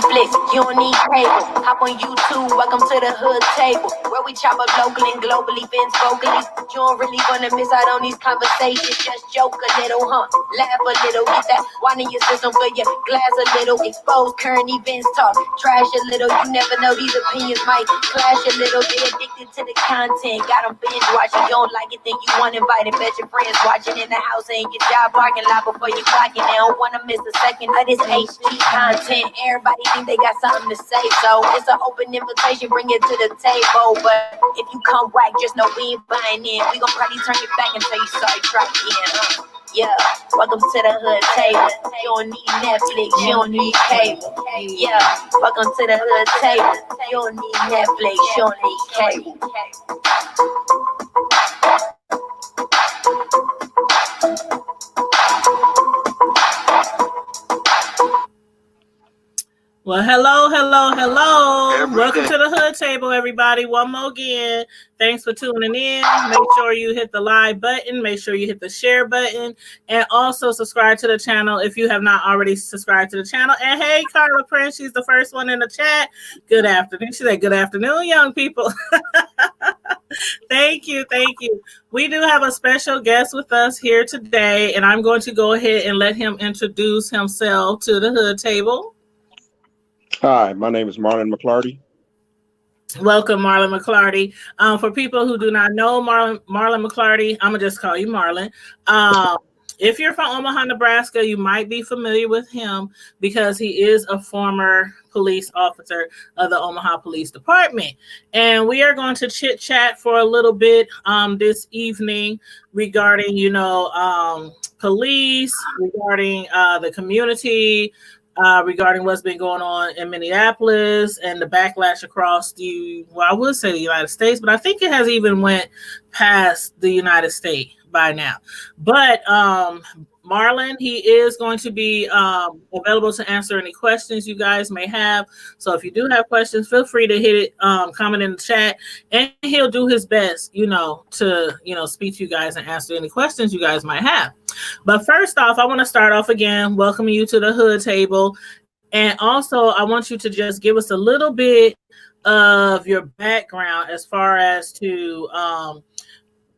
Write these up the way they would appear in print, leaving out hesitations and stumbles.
Netflix, you don't need cable. Hop on YouTube, welcome to the hood table, where we chop up local and global events vocally. You don't really wanna miss out on these conversations. Just joke a little, laugh a little, get that wine in your system for your glass a little. Expose current events, talk trash a little. You never know, these opinions might clash a little. They addicted to the content, got them binge watching. You don't like it, then you want invited. Bet your friends watching in the house and your job parking lot before you clock it. They don't wanna miss a second of this HD content. Everybody think they got something to say, so it's an open invitation, bring it to the table. But if you come whack, just know we ain't buying in. We gon' probably turn it back until you start try again. Yeah, welcome to the hood table. You don't need Netflix, you don't need cable. Yeah, welcome to the hood table. You don't need Netflix, you don't need cable. Well, hello. Welcome to the Hood Table, everybody. One more again. Thanks for tuning in. Make sure you hit the like button. Make sure you hit the share button. And also subscribe to the channel if you have not already subscribed to the channel. And hey, Carla Prince, she's the first one in the chat. Good afternoon. She said, good afternoon, young people. Thank you. We do have a special guest with us here today, and I'm going to go ahead and let him introduce himself to the Hood Table. Hi, my name is Marlin McClarty. Welcome, Marlin McClarty. For people who do not know Marlin McClarty, I'm going to just call you Marlin. If you're from Omaha, Nebraska, you might be familiar with him because he is a former police officer of the Omaha Police Department. And we are going to chit chat for a little bit this evening regarding, police, regarding the community, regarding what's been going on in Minneapolis and the backlash across I would say the United States, but I think it has even went past the United States by now. But Marlin, he is going to be available to answer any questions you guys may have. So if you do have questions, feel free to hit it, comment in the chat, and he'll do his best, to, speak to you guys and answer any questions you guys might have. But first off, I want to start off again, welcoming you to the Hood Table. And also, I want you to just give us a little bit of your background as far as to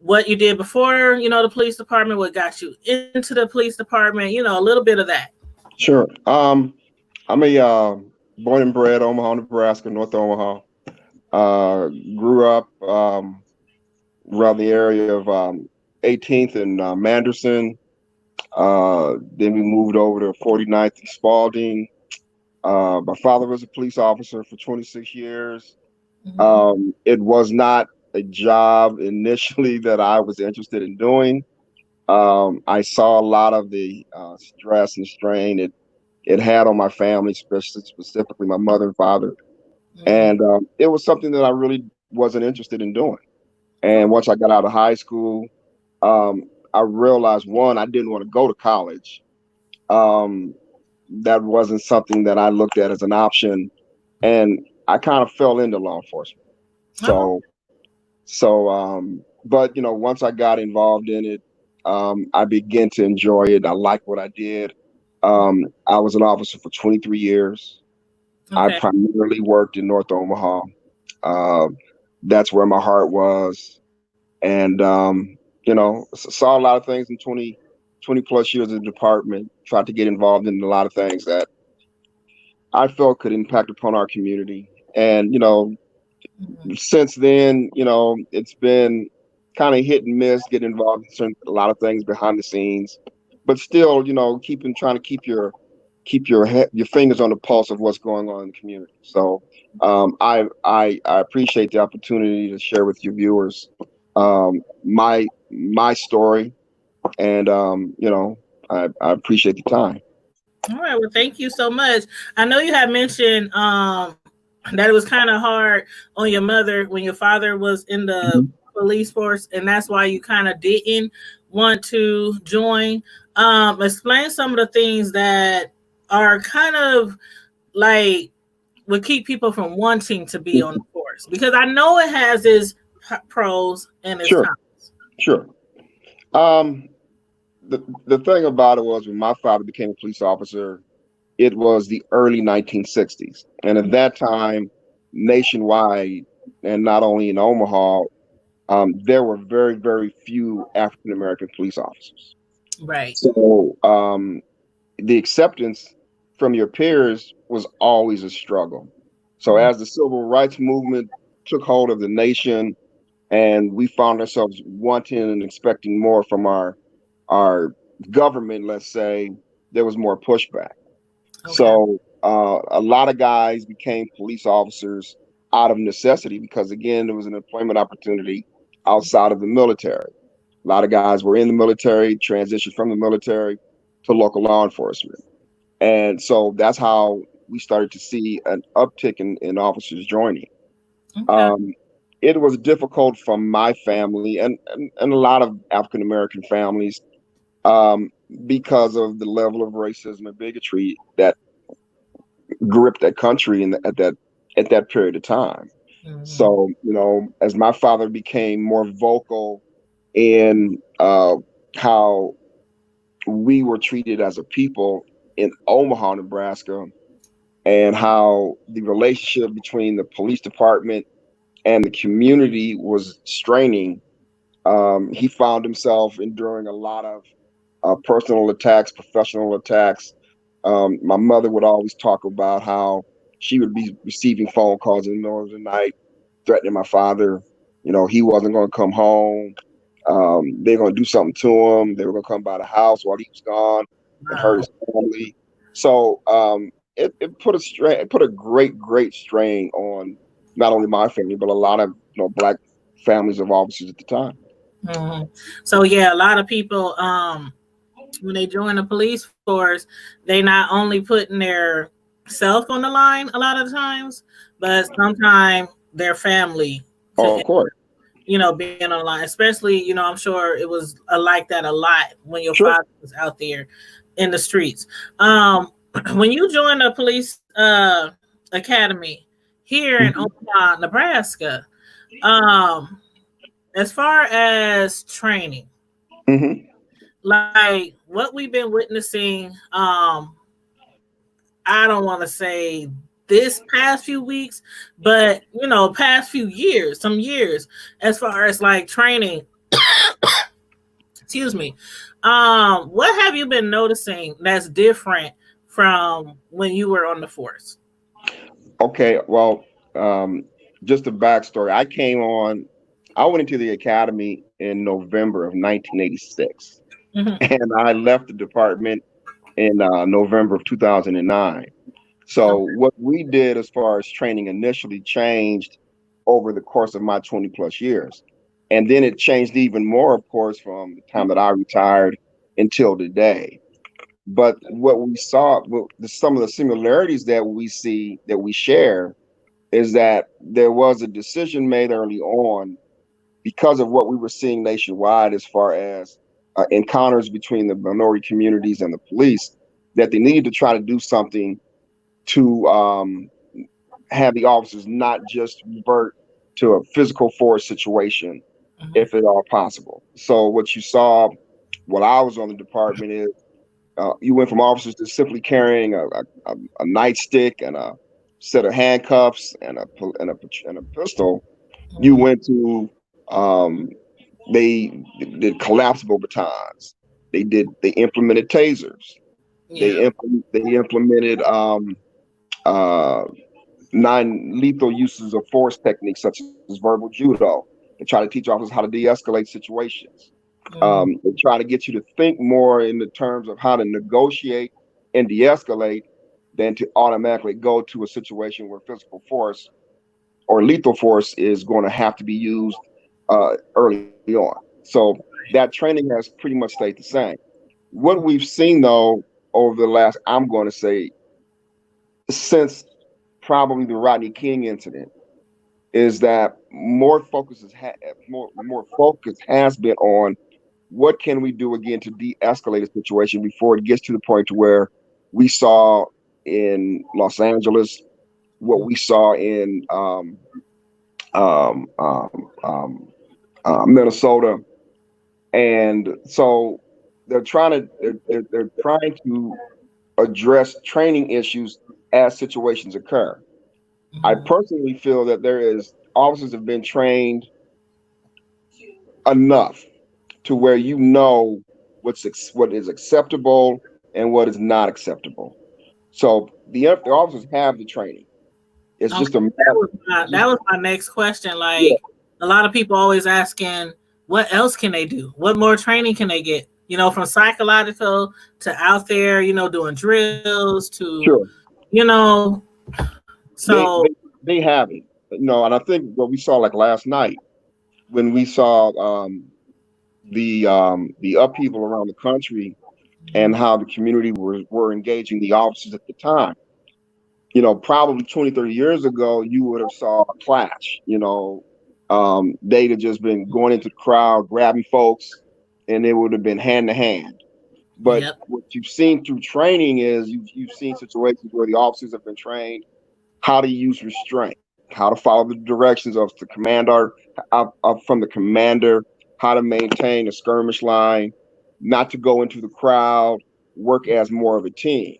what you did before, the police department, what got you into the police department, a little bit of that. Sure. I'm a born and bred Omaha, Nebraska, North Omaha. Grew up around the area of 18th and Manderson. Then we moved over to 49th and Spalding. My father was a police officer for 26 years. Mm-hmm. It was not a job initially that I was interested in doing. I saw a lot of the stress and strain it had on my family, specifically my mother and father. Mm-hmm. And it was something that I really wasn't interested in doing. And once I got out of high school, I realized, one, I didn't want to go to college. That wasn't something that I looked at as an option. And I kind of fell into law enforcement. But once I got involved in it, I began to enjoy it. I liked what I did. I was an officer for 23 years. Okay. I primarily worked in North Omaha. That's where my heart was. And, saw a lot of things in 20 plus years of the department, tried to get involved in a lot of things that I felt could impact upon our community. And, since then, it's been kind of hit and miss, get involved in a lot of things behind the scenes, but still, trying to keep your fingers on the pulse of what's going on in the community. So I appreciate the opportunity to share with your viewers my story, and I appreciate the time. All right, well, thank you so much. I know you had mentioned that it was kind of hard on your mother when your father was in the police force, and that's why you kind of didn't want to join. Explain some of the things that are kind of like would keep people from wanting to be on the force, because I know it has its pros and its cons. Sure. The thing about it was when my father became a police officer, it was the early 1960s. And at that time, nationwide, and not only in Omaha, there were very, very few African American police officers. Right. So the acceptance from your peers was always a struggle. So Mm-hmm. as the civil rights movement took hold of the nation, and we found ourselves wanting and expecting more from our government, let's say, there was more pushback. Okay. So a lot of guys became police officers out of necessity because, again, there was an employment opportunity outside of the military. A lot of guys were in the military, transitioned from the military to local law enforcement. And so that's how we started to see an uptick in officers joining. Okay. Um, it was difficult for my family and a lot of African American families um, because of the level of racism and bigotry that gripped that country at that period of time. Mm-hmm. So, as my father became more vocal in how we were treated as a people in Omaha, Nebraska, and how the relationship between the police department and the community was straining, he found himself enduring a lot of personal attacks, professional attacks. My mother would always talk about how she would be receiving phone calls in the middle of the night threatening my father. He wasn't going to come home. They're going to do something to him. They were going to come by the house while he was gone and hurt Wow. his family. So it put a strain, it put a great strain on not only my family but a lot of black families of officers at the time. Hmm. So yeah, a lot of people, when they join the police force, they not only putting their self on the line a lot of the times, but sometimes their family Oh, to of course. being on the line. Especially, I'm sure it was like that a lot when your Sure. father was out there in the streets. When you joined the police academy here in Hmm. Omaha, Nebraska, um, as far as training, Hmm. like what we've been witnessing, I don't want to say this past few weeks, but past few years, some years, as far as like training, excuse me. What have you been noticing that's different from when you were on the force? Okay, well, um, just a backstory. I went into the academy in November of 1986, Hmm. and I left the department in November of 2009. So what we did as far as training initially changed over the course of my 20 plus years. And then it changed even more, of course, from the time that I retired until today. But what we saw, some of the similarities that we see that we share is that there was a decision made early on because of what we were seeing nationwide as far as encounters between the minority communities and the police, that they needed to try to do something to have the officers not just revert to a physical force situation Hmm. if at all possible. So what you saw while I was on the department is you went from officers to simply carrying a nightstick and a set of handcuffs and a pistol. You Hmm. went to um, they did collapsible batons. They implemented tasers. Yeah. They implemented uh, non-lethal uses of force techniques such as verbal judo. They try to teach officers how to de-escalate situations. Hmm. They try to get you to think more in the terms of how to negotiate and de-escalate than to automatically go to a situation where physical force or lethal force is going to have to be used early on. So that training has pretty much stayed the same. What we've seen though over the last, I'm going to say, since probably the Rodney King incident, is that more focus has been on what can we do again to de-escalate a situation before it gets to the point to where we saw in Los Angeles, what we saw in um, um, um, Minnesota, and so they're trying to address training issues as situations occur. I personally feel that officers have been trained enough to where what is acceptable and what is not acceptable. So the officers have the training. It's Okay, just a matter. that was my next question. Yeah, Like a lot of people always asking, what else can they do? What more training can they get? You know, from psychological to out there, you know, doing drills to, sure. you know, They so they they have it. And I think what we saw like last night when we saw the upheaval around the country and how the community were engaging the officers at the time. Probably 20, 30 years ago, you would have saw a clash. They'd have just been going into the crowd, grabbing folks, and it would have been hand to hand. But yep, what you've seen through training is you've seen situations where the officers have been trained how to use restraint, how to follow the directions of the commander, from the commander, how to maintain a skirmish line, not to go into the crowd, work as more of a team.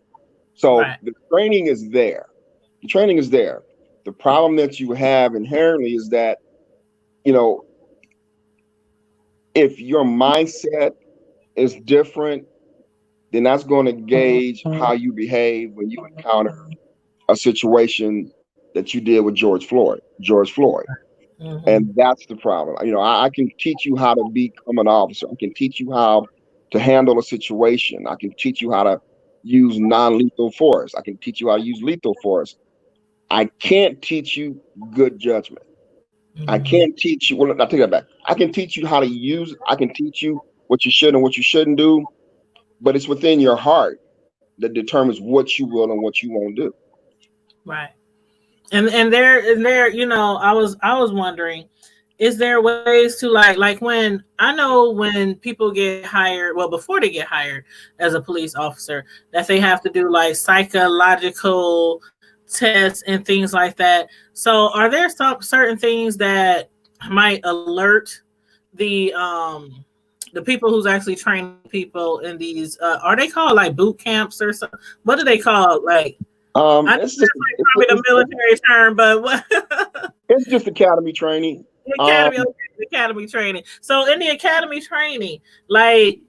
So right. the training is there. The training is there. The problem that you have inherently is that, you know, if your mindset is different, then that's going to gauge how you behave when you encounter a situation that you did with George Floyd. George Floyd. Hmm. And that's the problem. I can teach you how to become an officer. I can teach you how to handle a situation. I can teach you how to use non-lethal force. I can teach you how to use lethal force. I can't teach you good judgment. I Hmm. can't teach you. Well, I take that back. I can teach you how to use. I can teach you what you should and what you shouldn't do. But it's within your heart that determines what you will and what you won't do. Right. And there, you know, I was wondering, is there ways to like when I know when people get hired, well, before they get hired as a police officer, that they have to do like psychological tests and things like that. So are there some certain things that might alert the the people who's actually training people in these are they called like boot camps or something? What do they call like I know It's that's just like probably the military term, but what it's just academy training. the Um, academy, okay, the academy training. So in the academy training, like,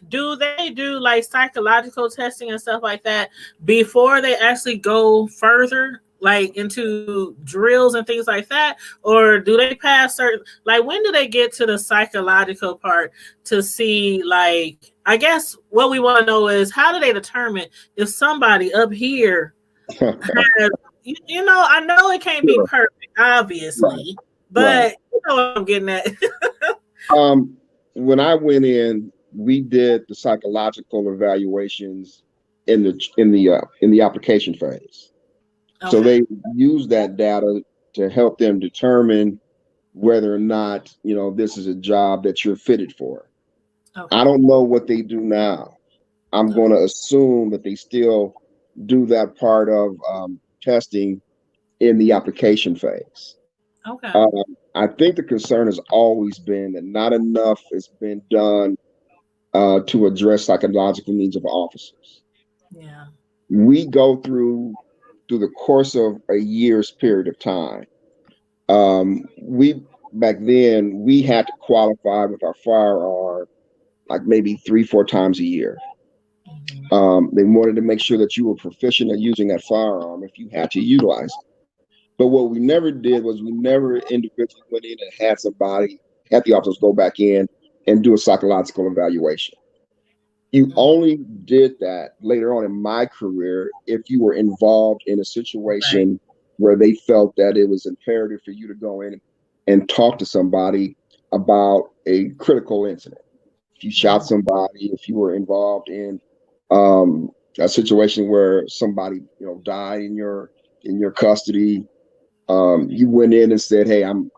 do they do like psychological testing and stuff like that before they actually go further, like into drills and things like that, or do they pass certain? Like, when do they get to the psychological part to see? Like, I guess what we want to know is how do they determine if somebody up here has, you know, I know it can't be sure, perfect, right, obviously, right. but you know what I'm getting at. Um, when I went in, we did the psychological evaluations in the application phase. So Okay. they use that data to help them determine whether or not this is a job that you're fitted for. I Okay. don't know what they do now. I'm Okay. going to assume that they still do that part of testing in the application phase. Okay. Um, I think the concern has always been that not enough has been done to address psychological needs of officers. Yeah. We go through the course of a year's period of time. We back then we had to qualify with our firearm like maybe 3, 4 times a year. Mhm. They wanted to make sure that you were proficient at using that firearm if you had to utilize it. But what we never did was we never individually went in and had the officers go back in and do a psychological evaluation. You Mhm. only did that later on in my career if you were involved in a Right. situation where they felt that it was imperative for you to go in and talk to somebody about a critical incident. If you shot Mhm. somebody, if you were involved in a situation where somebody died in your custody, you went in and said, "Hey, I'm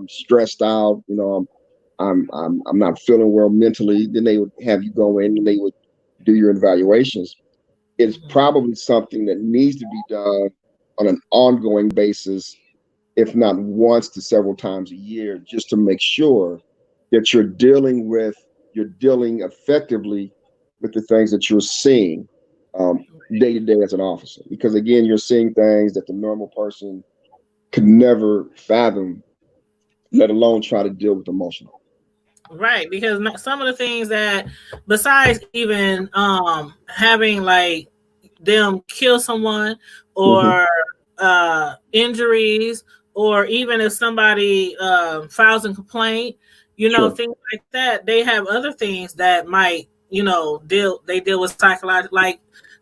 stressed out. I'm not feeling well mentally." Then they would have you go in and they would do your evaluations. It's Mhm. probably something that needs to be done on an ongoing basis, if not once to several times a year, just to make sure that you're dealing effectively with the things that you're seeing. Um, day to day as an officer, because again, you're seeing things that the normal person could never fathom, let alone try to deal with emotional. Right, because some of the things that, besides even having like them kill someone Mm-hmm. or injuries, or even if somebody files a complaint, Sure. things like that, they have other things that might, deal with psychological, like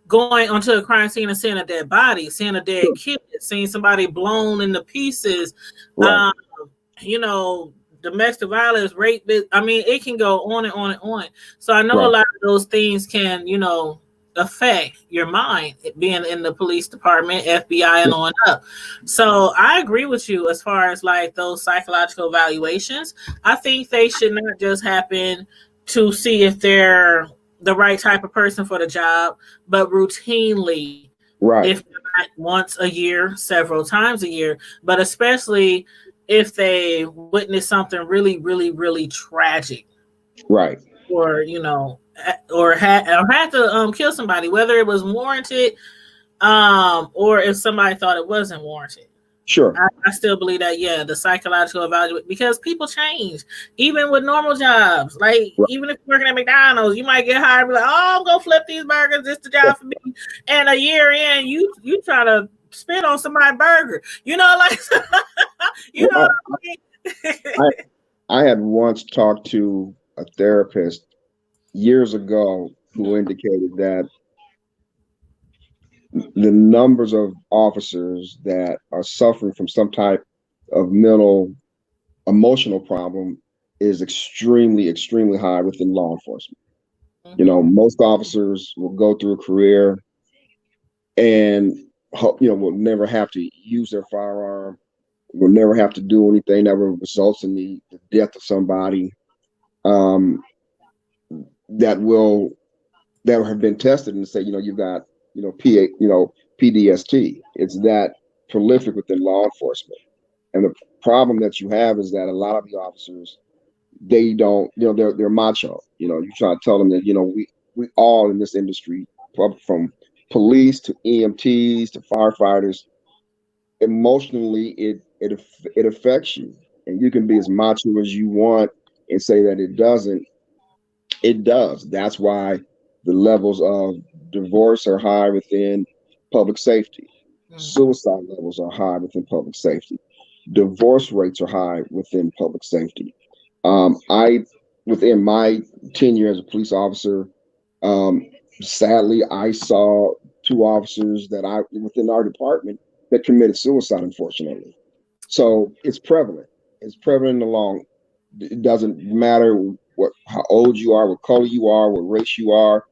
going onto a crime scene and seeing a dead body, seeing a dead Sure. kid, seeing somebody blown into pieces, Right. um, you know, domestic violence, rape. I mean, it can go on and on and on. So I know a Right. lot of those things can, affect your mind being in the police department, FBI, and on up. So I agree with you as far as like those psychological evaluations. I think they should not just happen to see if they're the right type of person for the job, but routinely, Right. if not once a year, several times a year, but especially if they witness something really, really, really tragic, Right. or or had to kill somebody, whether it was warranted, or if somebody thought it wasn't warranted. Sure. I still believe that, yeah, the psychological evaluation, because people change, even with normal jobs. Like, Right. even if you're working at McDonald's, you might get hired and be like, oh, I'm gonna flip these burgers, this the job for me. And a year in, you try to spit on somebody's burger. Like you know Well, what I mean? I I had once talked to a therapist years ago who indicated that the numbers of officers that are suffering from some type of mental emotional problem is extremely, extremely high within law enforcement. Mhm. Most officers will go through a career and will never have to use their firearm, will never have to do anything that will results in the death of somebody, um, that will that have been tested and say, you've got, PDST. It's that prolific within law enforcement. And the problem that you have is that a lot of the officers, they don't, they're macho. You try to tell them that, we all in this industry, from police to EMTs to firefighters, emotionally it affects you. And you can be as macho as you want and say that it doesn't. It does. That's why the levels of divorce are high within public safety. Mhm. Suicide levels are high within public safety. Divorce rates are high within public safety. I, within my tenure as a police officer, um, sadly, I saw two officers within our department that committed suicide, unfortunately. So it's prevalent. It's prevalent along. It doesn't matter how old you are, what color you are, what race you are.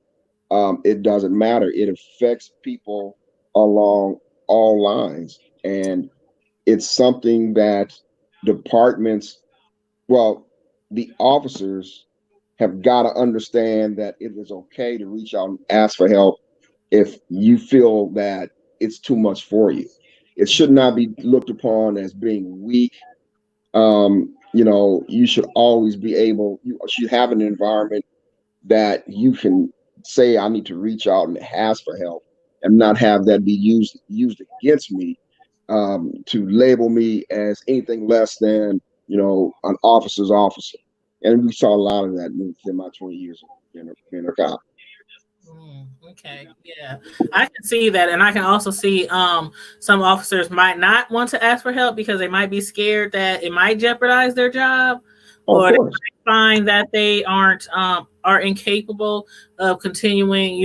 It doesn't matter. It affects people along all lines, and it's something that departments, well, the officers have got to understand that it is okay to reach out and ask for help if you feel that it's too much for you. It should not be looked upon as being weak. You should always be able, you should have an environment that you can say, I need to reach out and ask for help, and not have that be used against me, to label me as anything less than, an officer's officer. And we saw a lot of that within my 20 years of being a cop. Okay, yeah, I can see that, and I can also see some officers might not want to ask for help because they might be scared that it might jeopardize their job, Of or they course. might find that they are incapable of continuing,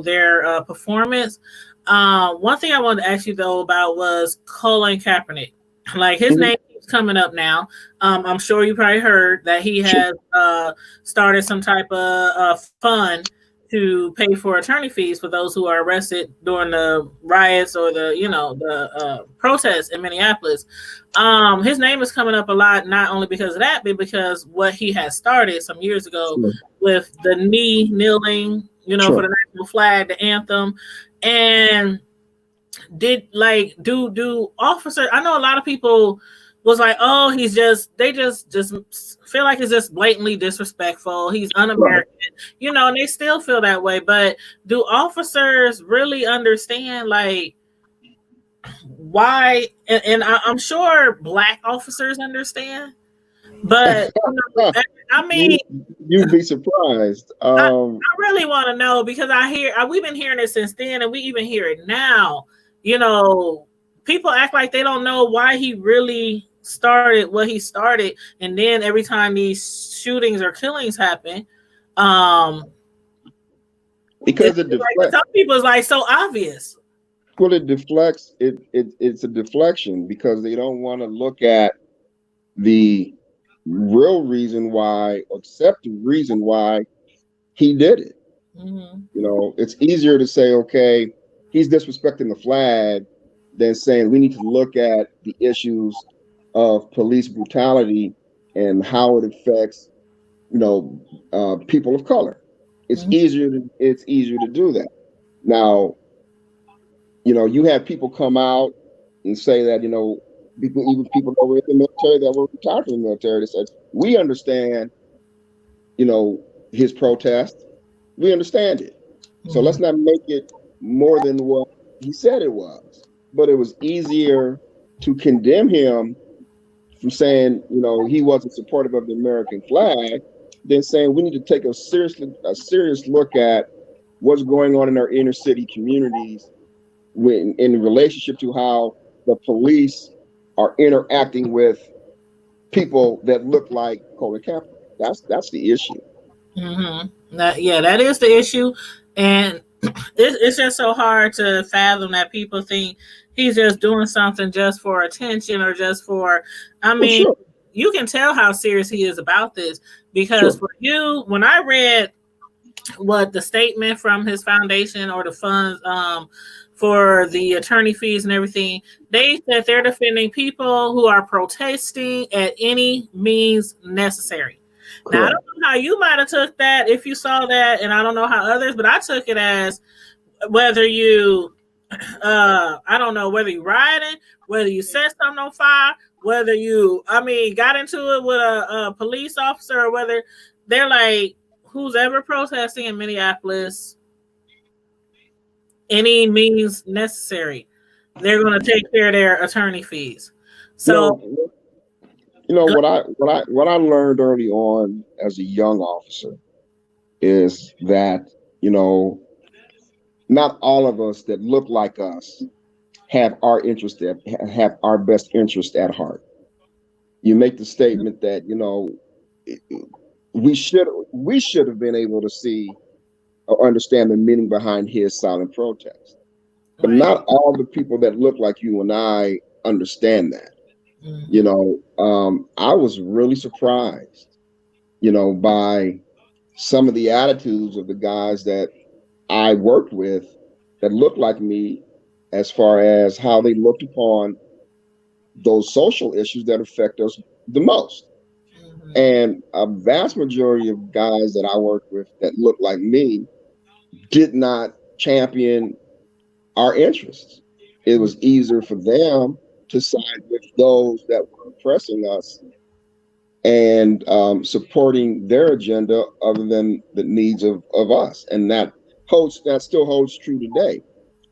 their performance. One thing I wanted to ask you though about was Colin Kaepernick. Like, his Mhm. name keeps coming up now. I'm sure you probably heard that he Sure. has started some type of fund to pay for attorney fees for those who are arrested during the riots or the protests in Minneapolis. His name is coming up a lot, not only because of that, but because what he has started some years ago Sure. with the knee kneeling, for Sure. the national flag, the anthem. And did, like, do officers, I know a lot of people was like, oh, they just feel like it's just blatantly disrespectful. He's Right. un-American, and they still feel that way. But do officers really understand, like, why? And I'm sure black officers understand, but I mean, You, you'd be surprised. I really want to know because we've been hearing it since then, and we even hear it now. You know, people act like they don't know why he really started what he started, and then every time these shootings or killings happen, um, because it like deflects. some people it's like so obvious. Well, it deflects. It's a deflection because they don't want to look at the real reason why, accept the reason why he did it. Mm-hmm. It's easier to say, okay, he's disrespecting the flag than saying we need to look at the issues of police brutality and how it affects, people of color. It's easier to do that. Now, you had people come out and say that, even people that were in the military that were retired from the military, they said, we understand, you know, his protest. We understand it. So let's Mm-hmm. not make it more than what he said it was. But it was easier to condemn him from saying, he wasn't supportive of the American flag than saying we need to take a serious look at what's going on in our inner city communities in relationship to how the police are interacting with people that look like Colin Kaepernick. That's the issue. Mm-hmm. That is the issue, and it's just so hard to fathom that people think he's just doing something just for attention or just for. I Well, mean, sure, you can tell how serious he is about this because sure, for you, when I read what the statement from his foundation or the funds for the attorney fees and everything, they said they're defending people who are protesting at any means necessary. Now I correct. don't know how you might have took that if you saw that, and I don't know how others, but I took it as whether you I don't know whether you rioting, whether you set something on fire, whether you got into it with a police officer, or whether they're like who's ever protesting in Minneapolis, any means necessary, they're going to take care of their attorney fees. You So know, what I learned early on as a young officer is that you know not all of us that look like us have our best interest at heart. You make the statement that we should we should have been able to see or understand the meaning behind his silent protest, but right. not all the people that look like you and I understand that. Mm-hmm. I was really surprised, by some of the attitudes of the guys that I worked with that looked like me, as far as how they looked upon those social issues that affect us the most. Mm-hmm. And a vast majority of guys that I worked with that looked like me did not champion our interests. It was easier for them to side with those that were oppressing us and supporting their agenda other than the needs of us. And that still holds true today.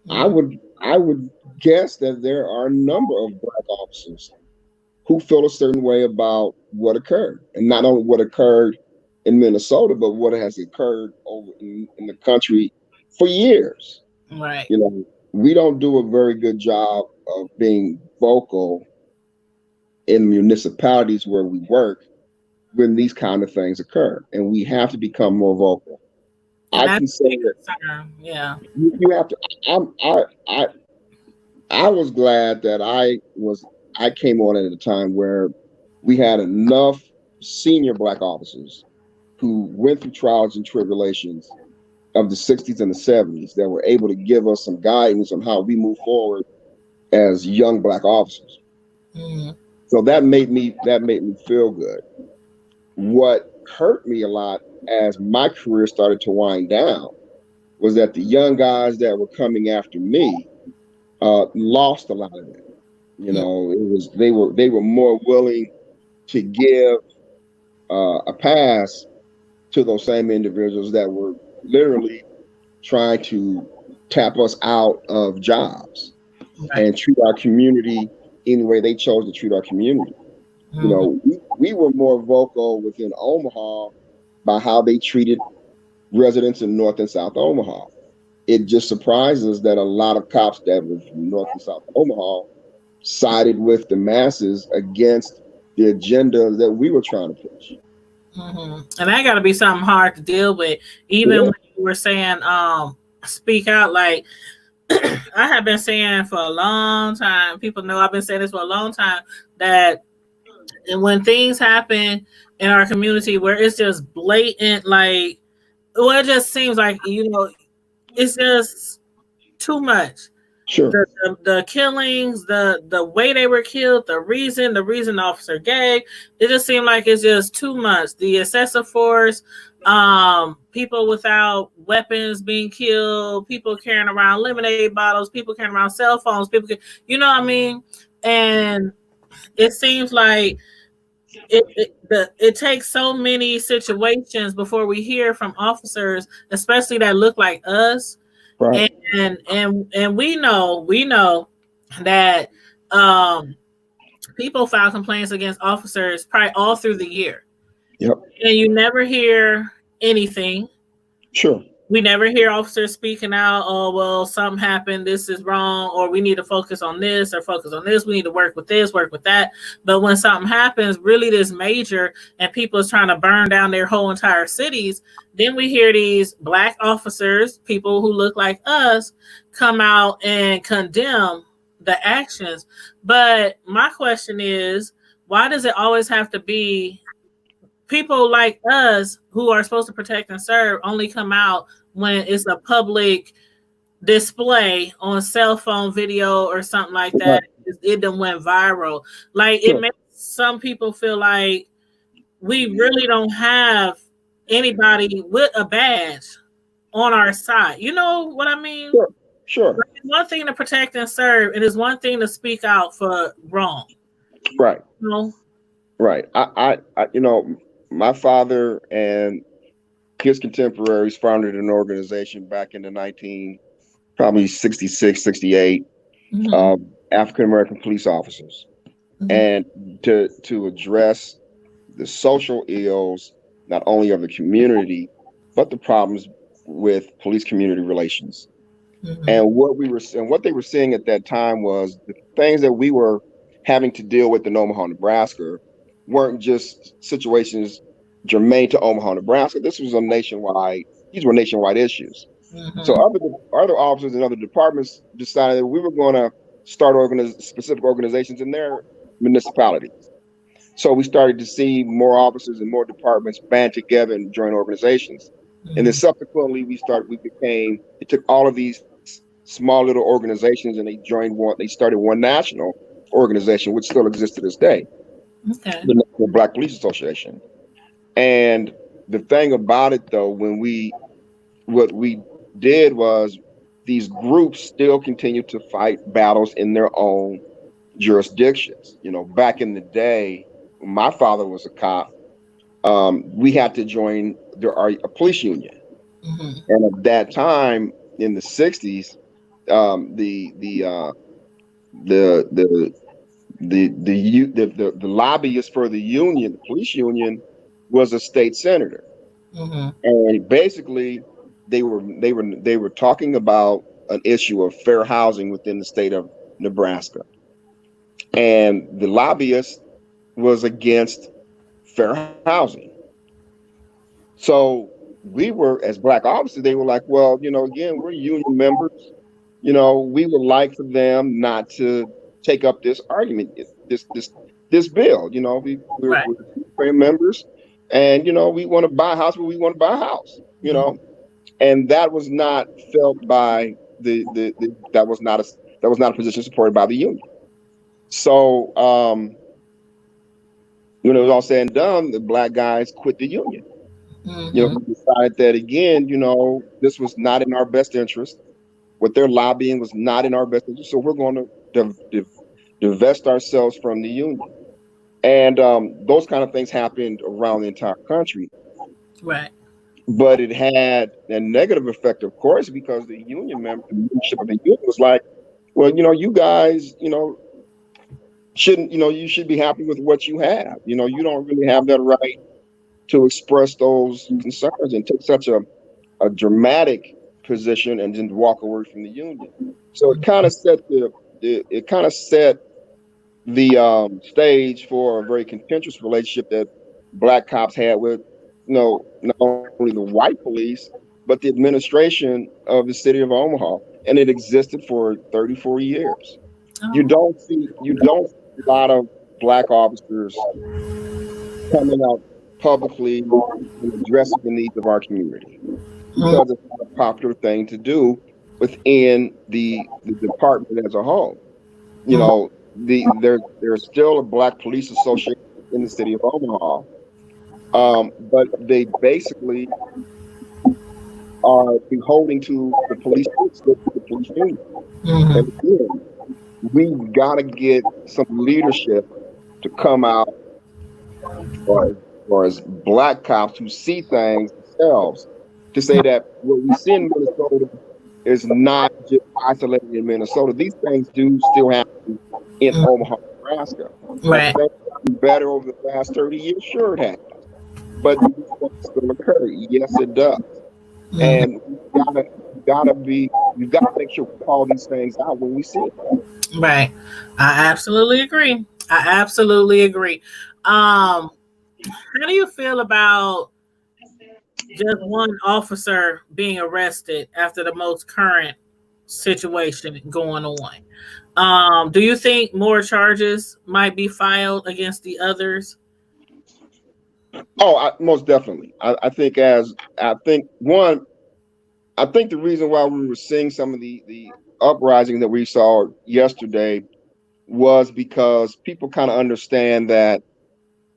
I Mm-hmm. would I would guess that there are a number of black officers who feel a certain way about what occurred, and not only what occurred in Minnesota, but what has occurred over in the country for years. Right. We don't do a very good job of being vocal in municipalities where we work when these kind of things occur, and we have to become more vocal. And I that's can a say big that concern. Yeah. you have to. I'm, I was glad that I came on at a time where we had enough senior black officers who went through trials and tribulations of the 60s and the 70s that were able to give us some guidance on how we move forward as young black officers. Mm-hmm. So that made me feel good. What hurt me a lot as my career started to wind down was that the young guys that were coming after me lost a lot of that. You know, they were more willing to give a pass to those same individuals that were literally trying to tap us out of jobs Right. and treat our community in the way they chose to treat our community. You Mm-hmm. know, we were more vocal within Omaha by how they treated residents in North and South Omaha. It just surprises us that a lot of cops that were from North and South Omaha sided with the masses against the agenda that we were trying to push. Mm-hmm. And that got to be something hard to deal with. Even Yeah, when you were saying, speak out, like I have been saying for a long time, people know I've been saying this for a long time, that when things happen in our community where it's just blatant, like, well, it just seems like, it's just too much. sure. The killings, the way they were killed, the reason the officer gave, it just seemed like it's just too much. The excessive force, people without weapons being killed, people carrying around lemonade bottles, people carrying around cell phones, you know what I mean? And it seems like it takes so many situations before we hear from officers, especially that look like us, Right. and we know that um people file complaints against officers probably all through the year, Yep. and you never hear anything. Sure. We never hear officers speaking out, oh, well, something happened, this is wrong, or we need to focus on this or focus on this, we need to work with this, work with that. But when something happens really this major and people is trying to burn down their whole entire cities, then we hear these black officers, people who look like us, come out and condemn the actions. But my question is, why does it always have to be people like us who are supposed to protect and serve only come out when it's a public display on cell phone video or something like Right. that? It done went viral. Like, it Sure. makes some people feel like we really don't have anybody with a badge on our side. You know what I mean? Sure. Sure. Like, it's one thing to protect and serve, it is one thing to speak out for wrong. Right. You know? Right. My father and his contemporaries founded an organization back in the 19 probably 66, 68, Mm-hmm. African American police officers, Mm-hmm. and to address the social ills not only of the community but the problems with police community relations. Mm-hmm. And what they were seeing at that time was the things that we were having to deal with in Omaha, Nebraska, weren't just situations germane to Omaha, Nebraska. These were nationwide issues. So Mm-hmm. other officers in other departments decided that we were going to start specific organizations in their municipalities. So we started to see more officers and more departments band together and join organizations. And then Mm-hmm. subsequently, it took all of these small little organizations and they started one national organization, which still exists to this day, Okay. the National Black Police Association. And the thing about it, though, what we did was these groups still continued to fight battles in their own jurisdictions. Back in the day, when my father was a cop, we had to join a police union, Mm-hmm. and at that time in the '60s, the the the lobbyist for the union, the police union, was a state senator, Mm-hmm. and basically they were talking about an issue of fair housing within the state of Nebraska, and the lobbyist was against fair housing. So we were, as black officers, they were like, well, again, we're union members. We would like for them not to take up this argument, this bill. Right. We're fair members, and we want to buy a house, but we want to buy a house. And that was not felt by that was not a position supported by the union. So when it was all said and done, the black guys quit the union. Mm-hmm. We decided that again, this was not in our best interest. What they're lobbying was not in our best interest. So we're going to divest ourselves from the union. And those kind of things happened around the entire country. Right. But it had a negative effect, of course, because the membership of the union was like, well, you guys, shouldn't, you should be happy with what you have. You don't really have that right to express those concerns and take such a dramatic position and then walk away from the union. So it kind of set the stage for a very contentious relationship that black cops had with, not only the white police, but the administration of the city of Omaha, and it existed for 34 years. You Oh. don't see a lot of black officers coming out publicly and addressing the needs of our community Mm, because it's not a popular thing to do within the department as a whole. You mm, know, there's still a black police association in the city of Omaha, but they basically are beholden to the police, the police union. And mhm, again, we've got to get some leadership to come out or or as black cops who see things themselves to say that what we see in Minnesota is not just isolated in Minnesota. These things do still happen in mm. Omaha, Nebraska. Has Right. things gotten better over the last 30 years? Sure it has. But do these things still occur? Yes, it does. Mhm. And we've got to make sure we call these things out when we see it. Right. I absolutely agree. I absolutely agree. How do you feel about just one officer being arrested after the most current situation going on? Do you think more charges might be filed against the others? Oh, most definitely. I think the reason why we were seeing some of the uprising that we saw yesterday was because people kind of understand that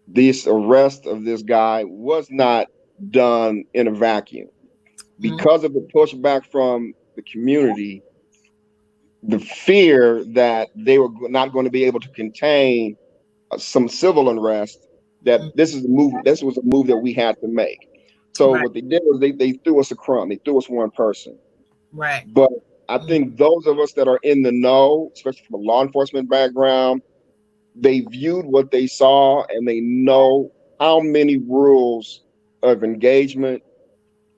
this arrest of this guy was not done in a vacuum. Mm, Because of the pushback from the community, the fear that they were not going to be able to contain some civil unrest, that mm, this was a move that we had to make. So right, what they did was they threw us a crumb, they threw us one person. right. But I Mm, think those of us that are in the know, especially from a law enforcement background, they viewed what they saw and they know how many rules of engagement,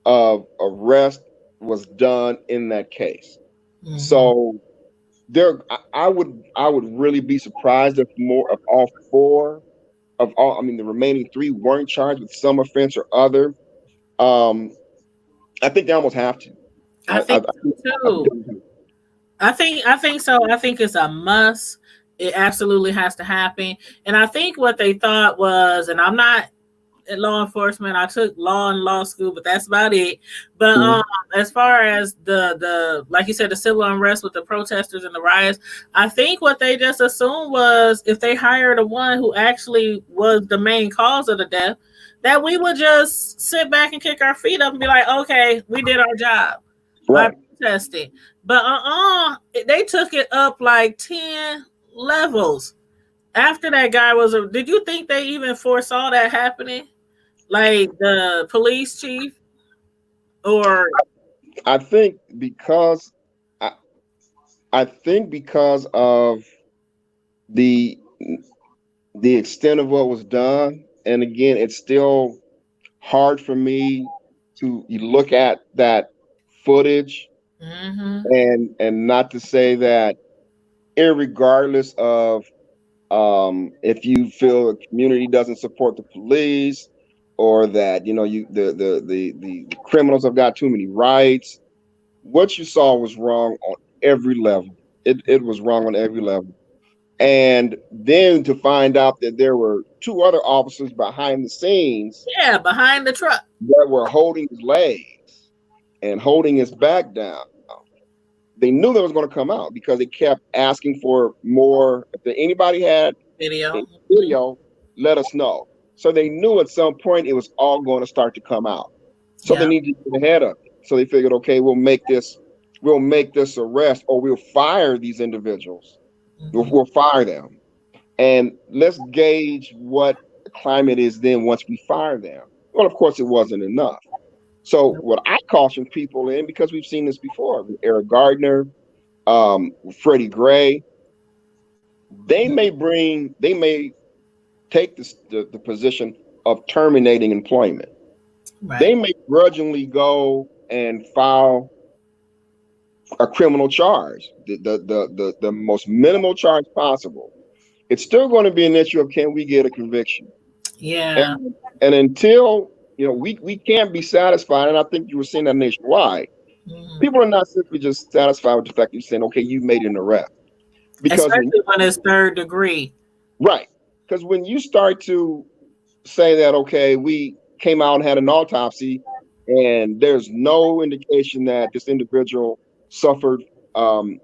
of arrest was done in that case. mhm. So I would really be surprised if more of all four of all, I mean, the remaining three weren't charged with some offense or other. Um, I think they almost have to. I I think so think too. they have to. I think so. I think it's a must. It absolutely has to happen. And I think what they thought was, and I'm not in law enforcement. I took law in law school, but that's about it. But Mhm. as far as the like you said, the civil unrest with the protesters and the riots, I think what they just assumed was if they hired a one who actually was the main cause of the death, that we would just sit back and kick our feet up and be like, okay, we did our job by Right. protesting. But they took it up like 10 levels. After that guy was did you think they even foresaw that happening? Like the police chief or I think because I, I think because of the the extent of what was done, and again, it's still hard for me to look at that footage mm-hmm, and not to say that, irregardless of if you feel the community doesn't support the police, or that the criminals have got too many rights, what you saw was wrong on every level. It was wrong on every level. And then to find out that there were two other officers behind the scenes yeah, behind the truck. that were holding his legs and holding his back down, they knew that was going to come out because they kept asking for more. If anybody had Video. a video, let us know. So they knew at some point it was all going to start to come out. So they Yeah. needed to get ahead of it. So they figured, okay, we'll make this arrest, or we'll fire these individuals We'll fire them. And let's gauge what the climate is then once we fire them. Well, of course, it wasn't enough. So what I caution people in, because we've seen this before, with Eric Gardner, Freddie Gray, they may take the position of terminating employment. They Right. may grudgingly go and file a criminal charge, the most minimal charge possible. It's still going to be an issue of can we get a conviction? Yeah. And until we can't be satisfied, and I think you were seeing that nationwide. Mhm. People are not simply just satisfied with the fact that you're saying, okay, you made an arrest. Because Especially when it's third degree. right, because when you start to say that, okay, we came out and had an autopsy, and there's no indication that this individual suffered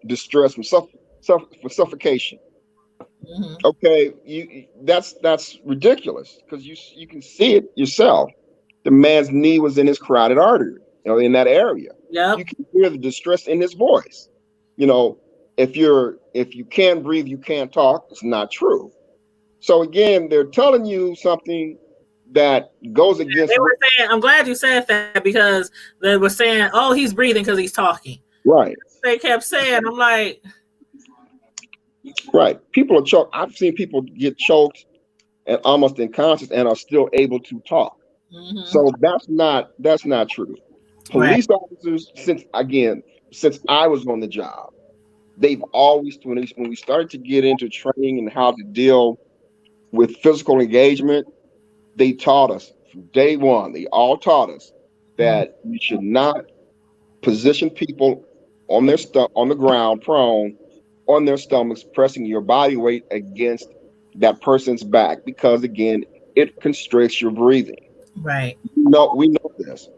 distress from suffocation. Hmm. Okay, that's ridiculous because you can see it yourself. The man's knee was in his carotid artery, in that area. Yep. You can hear the distress in his voice. You know, if you can't breathe, you can't talk. It's not true. So again, they're telling you something that goes against They were saying, I'm glad you said that because they were saying, oh, he's breathing because he's talking. right. They kept saying, I'm like, Right. People are choked. I've seen people get choked and almost unconscious and are still able to talk. mm-hmm. So that's not true. Right. Police officers, since I was on the job, they've always when we started to get into training and how to deal with physical engagement, they taught us from day one. They all taught us Mm-hmm. that you should not position people on the ground, prone, on their stomachs, pressing your body weight against that person's back because again, it constricts your breathing. Right. No, we know this.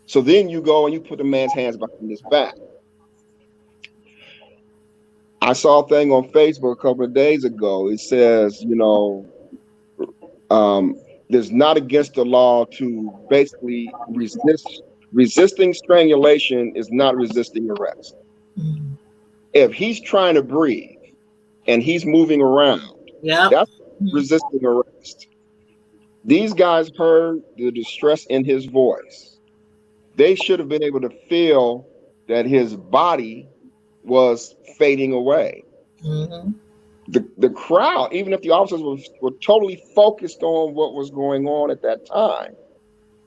So then you go and you put the man's hands behind his back. I saw a thing on Facebook a couple of days ago. It says, um, there's not against the law to basically resisting strangulation is not resisting arrest. Mm-hmm. If he's trying to breathe and he's moving around, Yep. that's Mm-hmm. resisting arrest. These guys heard the distress in his voice. They should have been able to feel that his body was fading away. Mm-hmm. The crowd, even if the officers were totally focused on what was going on at that time,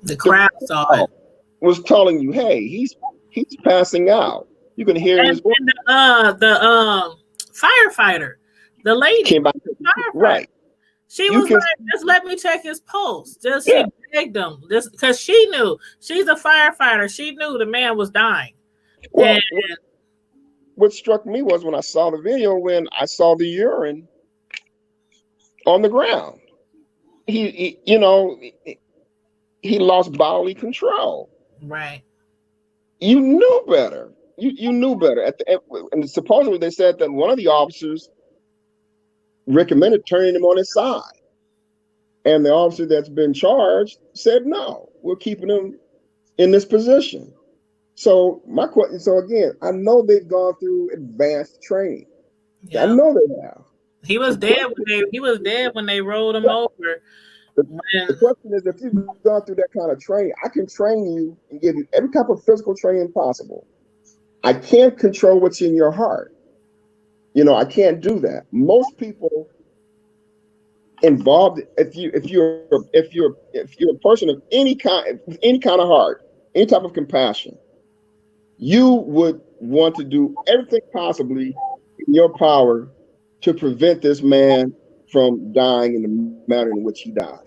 The the crowd saw crowd it. was telling you, hey, he's passing out. You can hear in his voice. And the firefighter, the lady, Came back, firefighter, right. she You was can, like, just let me check his pulse. Just she yeah. begged him. Just because she knew she's a firefighter. She knew the man was dying. And Well, what struck me was when I saw the video, when I saw the urine on the ground. He lost bodily control. right. You knew better. You knew better. And supposedly they said that one of the officers recommended turning him on his side, and the officer that's been charged said no, we're keeping him in this position. So my question. So again, I know they've gone through advanced training. I Yeah. know they have. He The was dead question, when they rolled him over. the When question is, if you've gone through that kind of training, I can train you and give you every type of physical training possible. I can't control what's in your heart. I can't do that. Most people involved, if you're a person of any kind of heart, any type of compassion, you would want to do everything possibly in your power to prevent this man from dying in the manner in which he died.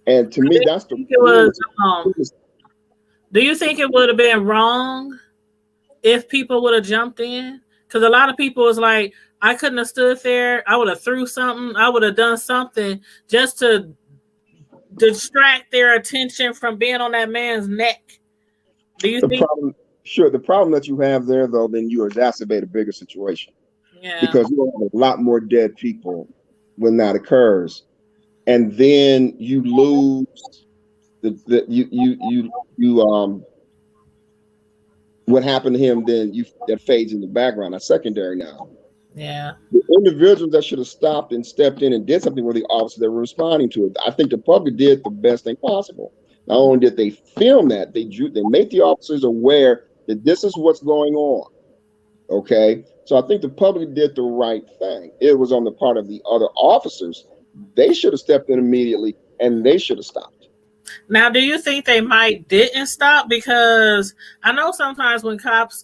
And to me, that's the think it was cruelest. do you think it would have been wrong if people would have jumped in? Because a lot of people was like, I couldn't have stood there. I would have threw something. I would have done something just to distract their attention from being on that man's neck. Do you The think? problem, sure, the problem that you have there, though, then you exacerbate a bigger situation Yeah. because you have a lot more dead people when that occurs, and then you lose the what happened to him. Then that fades in the background. That's secondary now. Yeah. The individuals that should have stopped and stepped in and did something were the officers that were responding to it. I think the public did the best thing possible. Not only did they film that, they made the officers aware that this is what's going on. Okay, so I think the public did the right thing. It was on the part of the other officers. They should have stepped in immediately and they should have stopped. Now, do you think they might didn't stop? Because I know sometimes when cops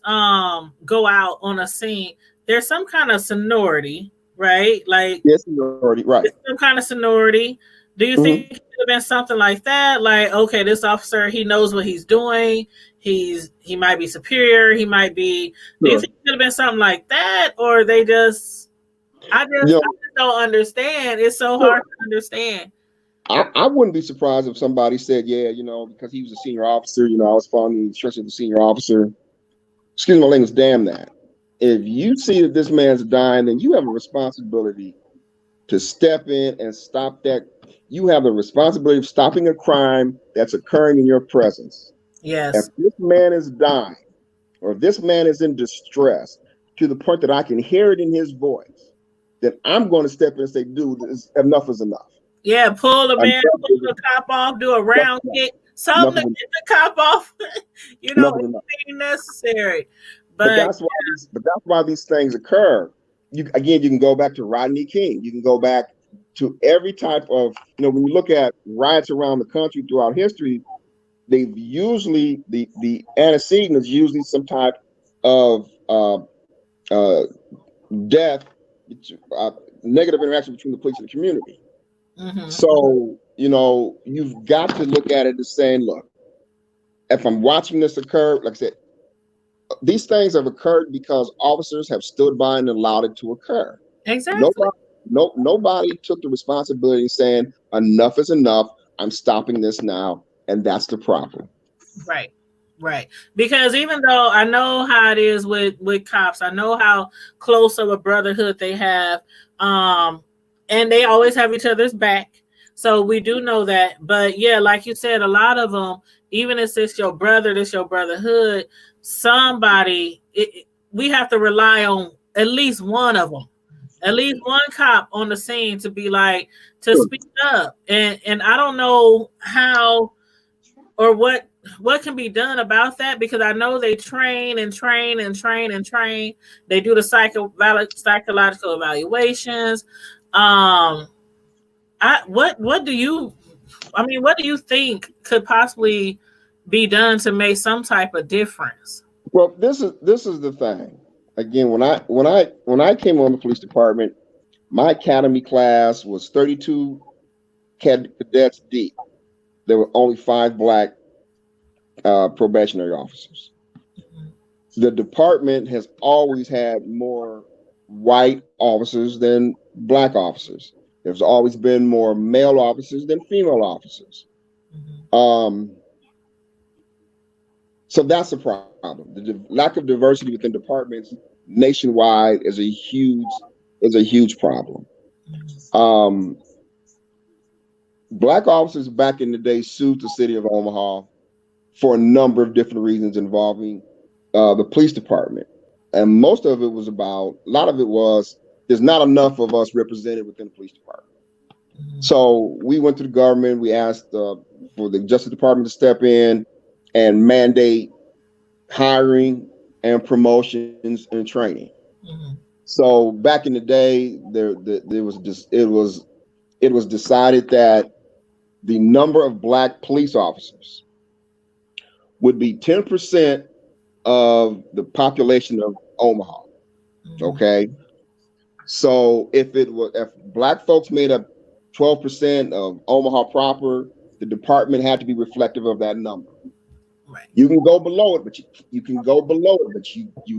go out on a scene, there's some kind of sonority, right? Like Yes, you're already right. it's some kind of sonority. Do you think Mm-hmm. it could have been something like that? Like, okay, this officer, he knows what he's doing. He might be superior. He might be. Do you Sure. think it could have been something like that, or they just? You know, I just don't understand. It's so sure. hard to understand. I wouldn't be surprised if somebody said, yeah, because he was a senior officer, I was following the instructions of the senior officer. Excuse my language, damn that. If you see that this man's dying, then you have a responsibility to step in and stop that. You have the responsibility of stopping a crime that's occurring in your presence. If Yes. this man is dying, or if this man is in distress to the point that I can hear it in his voice, then I'm going to step in and say, dude, enough is enough. Yeah, pull the man, Enough pull is the cop off, do a enough. round kick, Enough something is to enough. get the cop off. Enough is enough. Anything necessary. But But that's why these things occur. You can go back to Rodney King. You can go back to every type of, when you look at riots around the country throughout history, they've usually the antecedent is usually some type of uh, death, uh, negative interaction between the police and the community. mhm, So you've got to look at it as saying, look, if I'm watching this occur, like I said, these things have occurred because officers have stood by and allowed it to occur. exactly. Nobody, nobody took the responsibility saying enough is enough. I'm stopping this now, and that's the problem. Right. Right. Because even though I know how it is with cops, I know how close of a brotherhood they have, and they always have each other's back. So we do know that. But yeah, like you said, a lot of them, even if it's your brother, this your brotherhood, we have to rely on at least one of them, at least one cop on the scene to be like to Sure. speak up. And I don't know how or what can be done about that because I know they train and train and train and train. They do the psychological evaluations. Um, what do you? I mean, what do you think could possibly be done to make some type of difference? Well, this is the thing. Again, when I came on the police department, my academy class was 32 cadets deep. There were only 5 black probationary officers. The department has always had more white officers than black officers. There's always been more male officers than female officers. Mm-hmm. So that's a problem. The lack of diversity within departments nationwide is a huge problem. Um, Black officers back in the day sued the city of Omaha for a number of different reasons involving the police department. And most of it was a lot of it was, there's not enough of us represented within the police department. Mm-hmm. So we went to the government, we asked for the Justice Department to step in and mandate hiring and promotions and training. Mm-hmm. So back in the day, it was decided that the number of black police officers would be 10% of the population of Omaha. Mm-hmm. Okay. So if black folks made up 12% of Omaha proper, the department had to be reflective of that number. Right. You can go below it, but you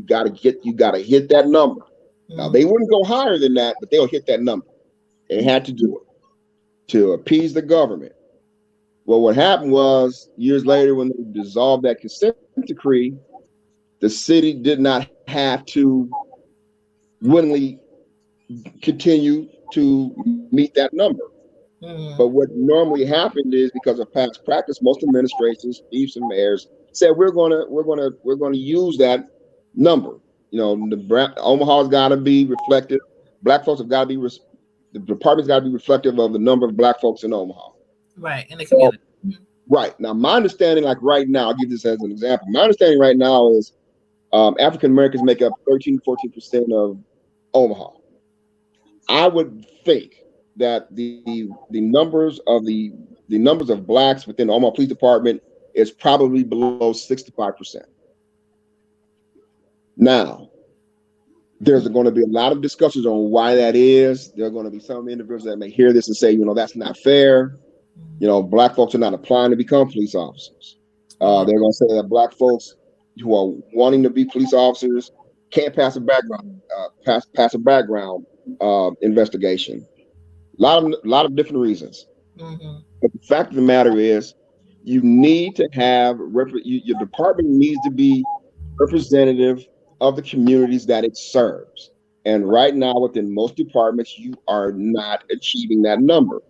gotta hit that number. Mm-hmm. Now they wouldn't go higher than that, but they'll hit that number. They had to do it to appease the government. Well, what happened was years later when they dissolved that consent decree, the city did not have to willingly continue to meet that number. Mm-hmm. But what normally happened is because of past practice, most administrations, chiefs and mayors said we're gonna use that number. Omaha's got to be reflective. Black folks have got to be. The department's got to be reflective of the number of black folks in Omaha. Right, in the So, community. right now, my understanding, like right now, I'll give this as an example. My understanding right now is African Americans make up 13-14% of Omaha. I would think that the numbers of blacks within the Omaha Police Department is probably below 65%. Now, there's going to be a lot of discussions on why that is. There are going to be some individuals that may hear this and say, that's not fair. Black folks are not applying to become police officers. They're going to say that black folks who are wanting to be police officers can't pass a background investigation. A lot of different reasons. But the fact of the matter is, you need to have your department needs to be representative of the communities that it serves. And right now, within most departments, you are not achieving that number.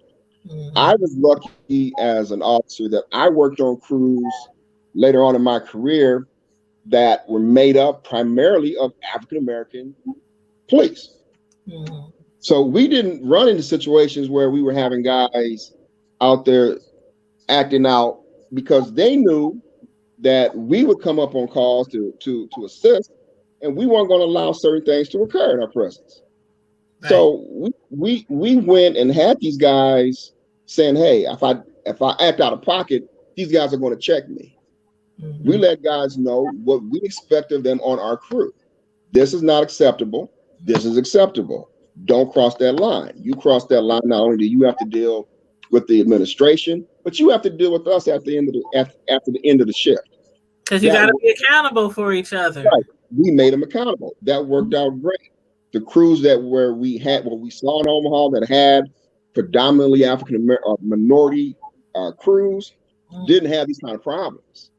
I was lucky as an officer that I worked on crews later on in my career that were made up primarily of African American police. So we didn't run into situations where we were having guys out there acting out because they knew that we would come up on calls to assist, and we weren't going to allow certain things to occur in our presence. Right. So we went and had these guys saying, "Hey, if I act out of pocket, these guys are going to check me." We let guys know what we expect of them on our crew. This is not acceptable. This is acceptable. Don't cross that line. You cross that line, not only do you have to deal with the administration, but you have to deal with us at the end of after the end of the shift. Because you got to be accountable for each other. Right. We made them accountable. That worked out great. The crews we saw in Omaha that had predominantly African American minority crews didn't have these kind of problems.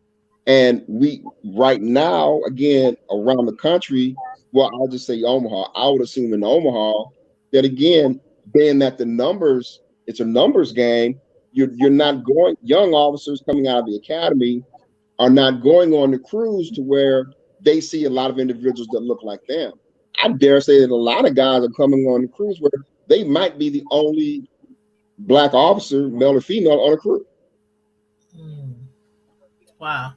And we right now, again, around the country, well, I'll just say Omaha. I would assume in Omaha that, again, being that it's a numbers game, you're not going, young officers coming out of the academy are not going on the crews to where they see a lot of individuals that look like them. I dare say that a lot of guys are coming on the crews where they might be the only black officer, male or female, on a crew. Wow.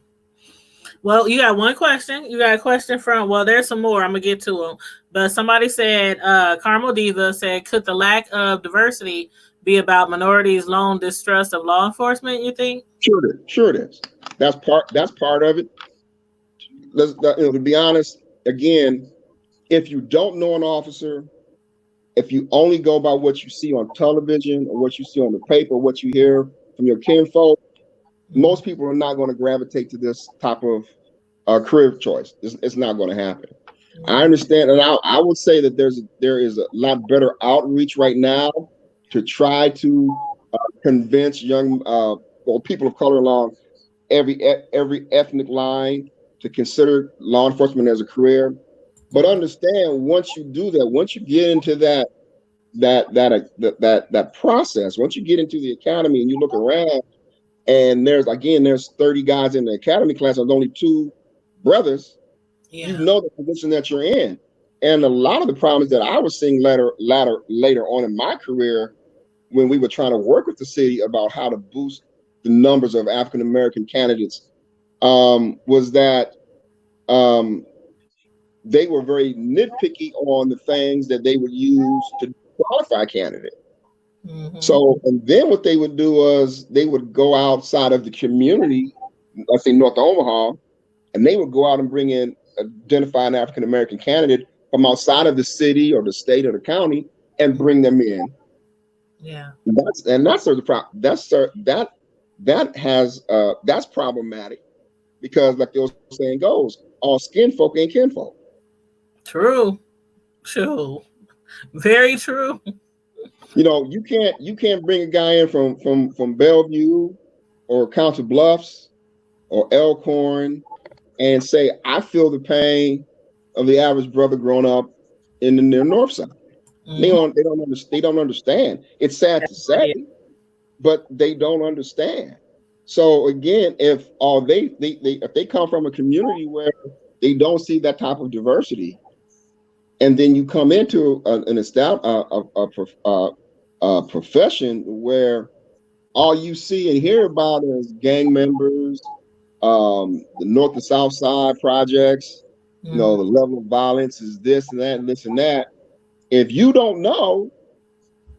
Well, you got one question. You got a question from, well, there's some more. I'm going to get to them. But somebody said, Carmel Diva said, could the lack of diversity be about minorities' lone distrust of law enforcement, you think? Sure it is. That's part of it. To be honest, again, if you don't know an officer, if you only go by what you see on television or what you see on the paper, what you hear from your kinfolk, most people are not going to gravitate to this type of career choice. It's not going to happen. I understand, and I would say that there is a lot better outreach right now to try to convince young people of color along every ethnic line to consider law enforcement as a career. But understand, once you do that, once you get into that process, once you get into the academy and you look around, and there's 30 guys in the academy class, there's only 2 brothers. Yeah. You know the position that you're in. And a lot of the problems that I was seeing later on in my career, when we were trying to work with the city about how to boost the numbers of African American candidates, was that they were very nitpicky on the things that they would use to qualify a candidate. So, and then what they would do was they would go outside of the community, let's say North Omaha, and they would go out and identify an African American candidate from outside of the city or the state or the county and bring them in. Yeah, that's problematic, because like the old saying goes, all skin folk ain't kinfolk. True, very true. You can't bring a guy in from Bellevue or Council Bluffs or Elkhorn and say, I feel the pain of the average brother growing up in the near north side. They don't understand. It's sad to say, but they don't understand. So again, if they come from a community where they don't see that type of diversity. And then you come into a profession where all you see and hear about is gang members, the North and South Side projects. You know, the level of violence is this and that and this and that. If you don't know,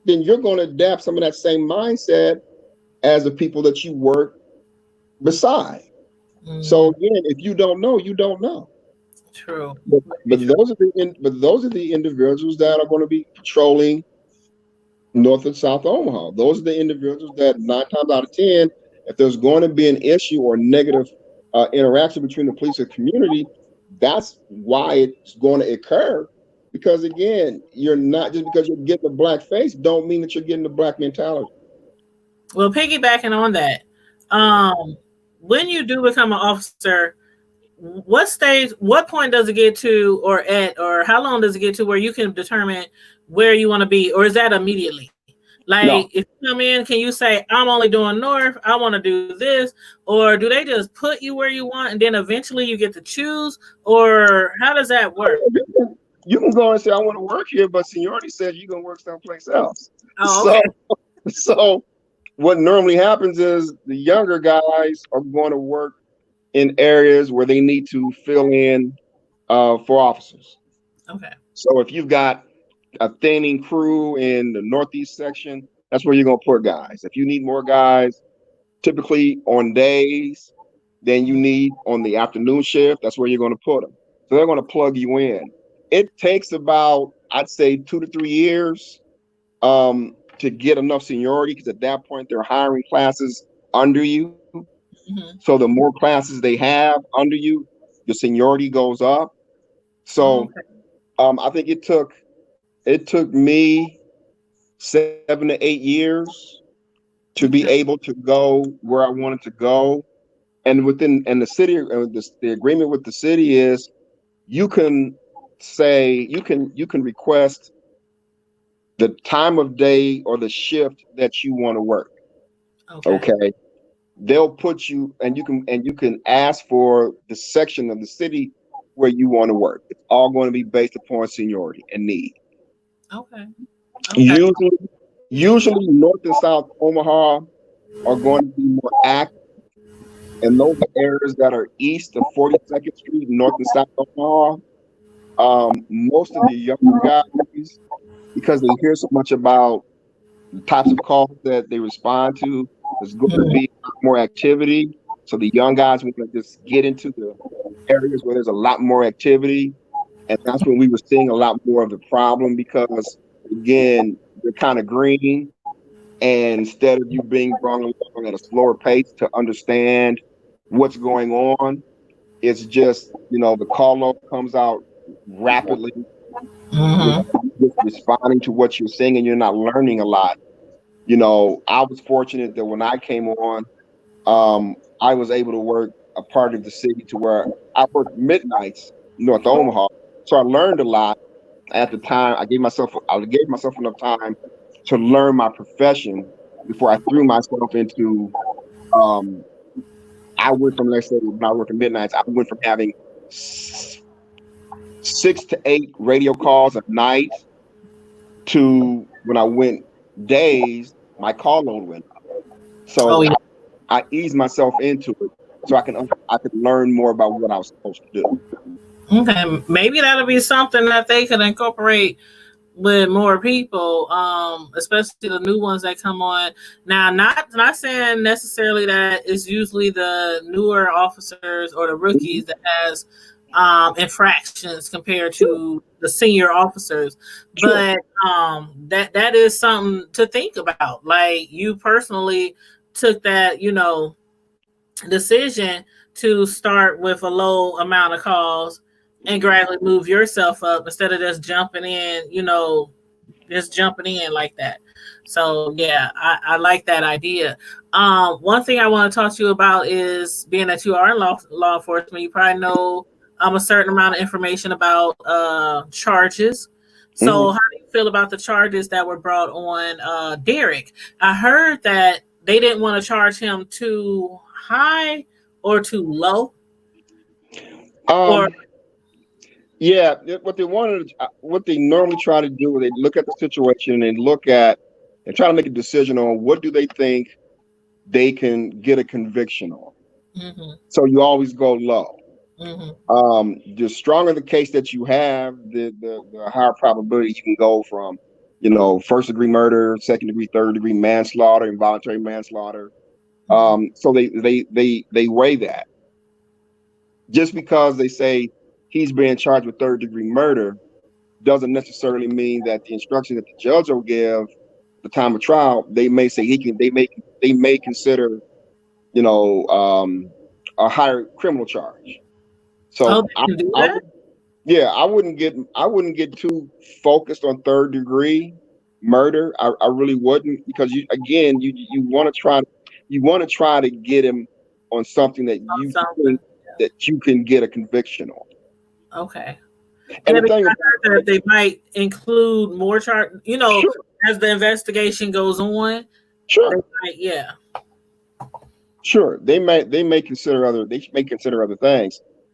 then you're going to adapt some of that same mindset as the people that you work beside. So again, if you don't know, you don't know. True. But those are the individuals that are going to be patrolling North and South Omaha. Those are the individuals that 9 times out of 10, if there's going to be an issue or negative interaction between the police and community, that's why it's going to occur. Because again, you're not just because you're getting a black face, don't mean that you're getting the black mentality. Well, piggybacking on that, when you do become an officer, what point does it get to, or how long does it get to where you can determine where you want to be, or is that immediately? Like, No. if you come in, can you say, I'm only doing north, I want to do this, or do they just put you where you want and then eventually you get to choose, or how does that work? You can go and say, I want to work here, but seniority says you're going to work someplace else. Oh, okay. So what normally happens is the younger guys are going to work in areas where they need to fill in for officers. Okay. So if you've got a thinning crew in the northeast section, that's where you're going to put guys. If you need more guys, typically on days, than you need on the afternoon shift, that's where you're going to put them. So they're going to plug you in. It takes about, I'd say, 2 to 3 years to get enough seniority, because at that point they're hiring classes under you. So the more classes they have under you, the seniority goes up. So I think it took me 7 to 8 years to be able to go where I wanted to go. And the city, the agreement with the city is you can request the time of day or the shift that you want to work. Okay. They'll put you, and you can ask for the section of the city where you want to work. It's all going to be based upon seniority and need. Okay. Usually North and South Omaha are going to be more active, and those areas that are east of 42nd Street, North and South Omaha, most of the younger guys, because they hear so much about the types of calls that they respond to, there's going to be more activity. So the young guys want to just get into the areas where there's a lot more activity. And that's when we were seeing a lot more of the problem, because again, they're kind of green. And instead of you being brought along at a slower pace to understand what's going on, it's just, the call load comes out rapidly, just responding to what you're saying, and you're not learning a lot. I was fortunate that when I came on, I was able to work a part of the city to where I worked midnights, North Omaha. So I learned a lot at the time. I gave myself enough time to learn my profession before I threw myself into, I went from, let's say, when I worked midnights, I went from having 6 to 8 radio calls a night to when I went days, my call load went up. So I eased myself into it so I could learn more about what I was supposed to do. Okay, maybe that'll be something that they could incorporate with more people, especially the new ones that come on. Now, not saying necessarily that it's usually the newer officers or the rookies that has infractions compared to the senior officers, but that is something to think about. Like, you personally took that, decision to start with a low amount of calls and gradually move yourself up instead of just jumping in like that. So yeah, I like that idea. One thing I want to talk to you about is, being that you are in law enforcement, you probably know a certain amount of information about charges. So how do you feel about the charges that were brought on Derek? I heard that they didn't want to charge him too high or too low. Yeah, what they normally try to do is they look at the situation and they look at and try to make a decision on what do they think they can get a conviction on. Mm-hmm. So you always go low. Mm-hmm. The stronger the case that you have, the higher probability you can go from, first degree murder, second degree, third degree manslaughter, involuntary manslaughter. Mm-hmm. So they weigh that. Just because they say he's being charged with third degree murder doesn't necessarily mean that the instruction that the judge will give at the time of trial, they may say they may consider, you know, um, a higher criminal charge. Oh, So they can do I that? would, yeah, I wouldn't get too focused on third degree murder. I really wouldn't, because you want to try to get him on something that On you something. think that you can get a conviction on. Okay. And Yeah, the because thing I about heard that they might include more sure, as the investigation goes on. They sure, might, yeah. sure, they may consider other things.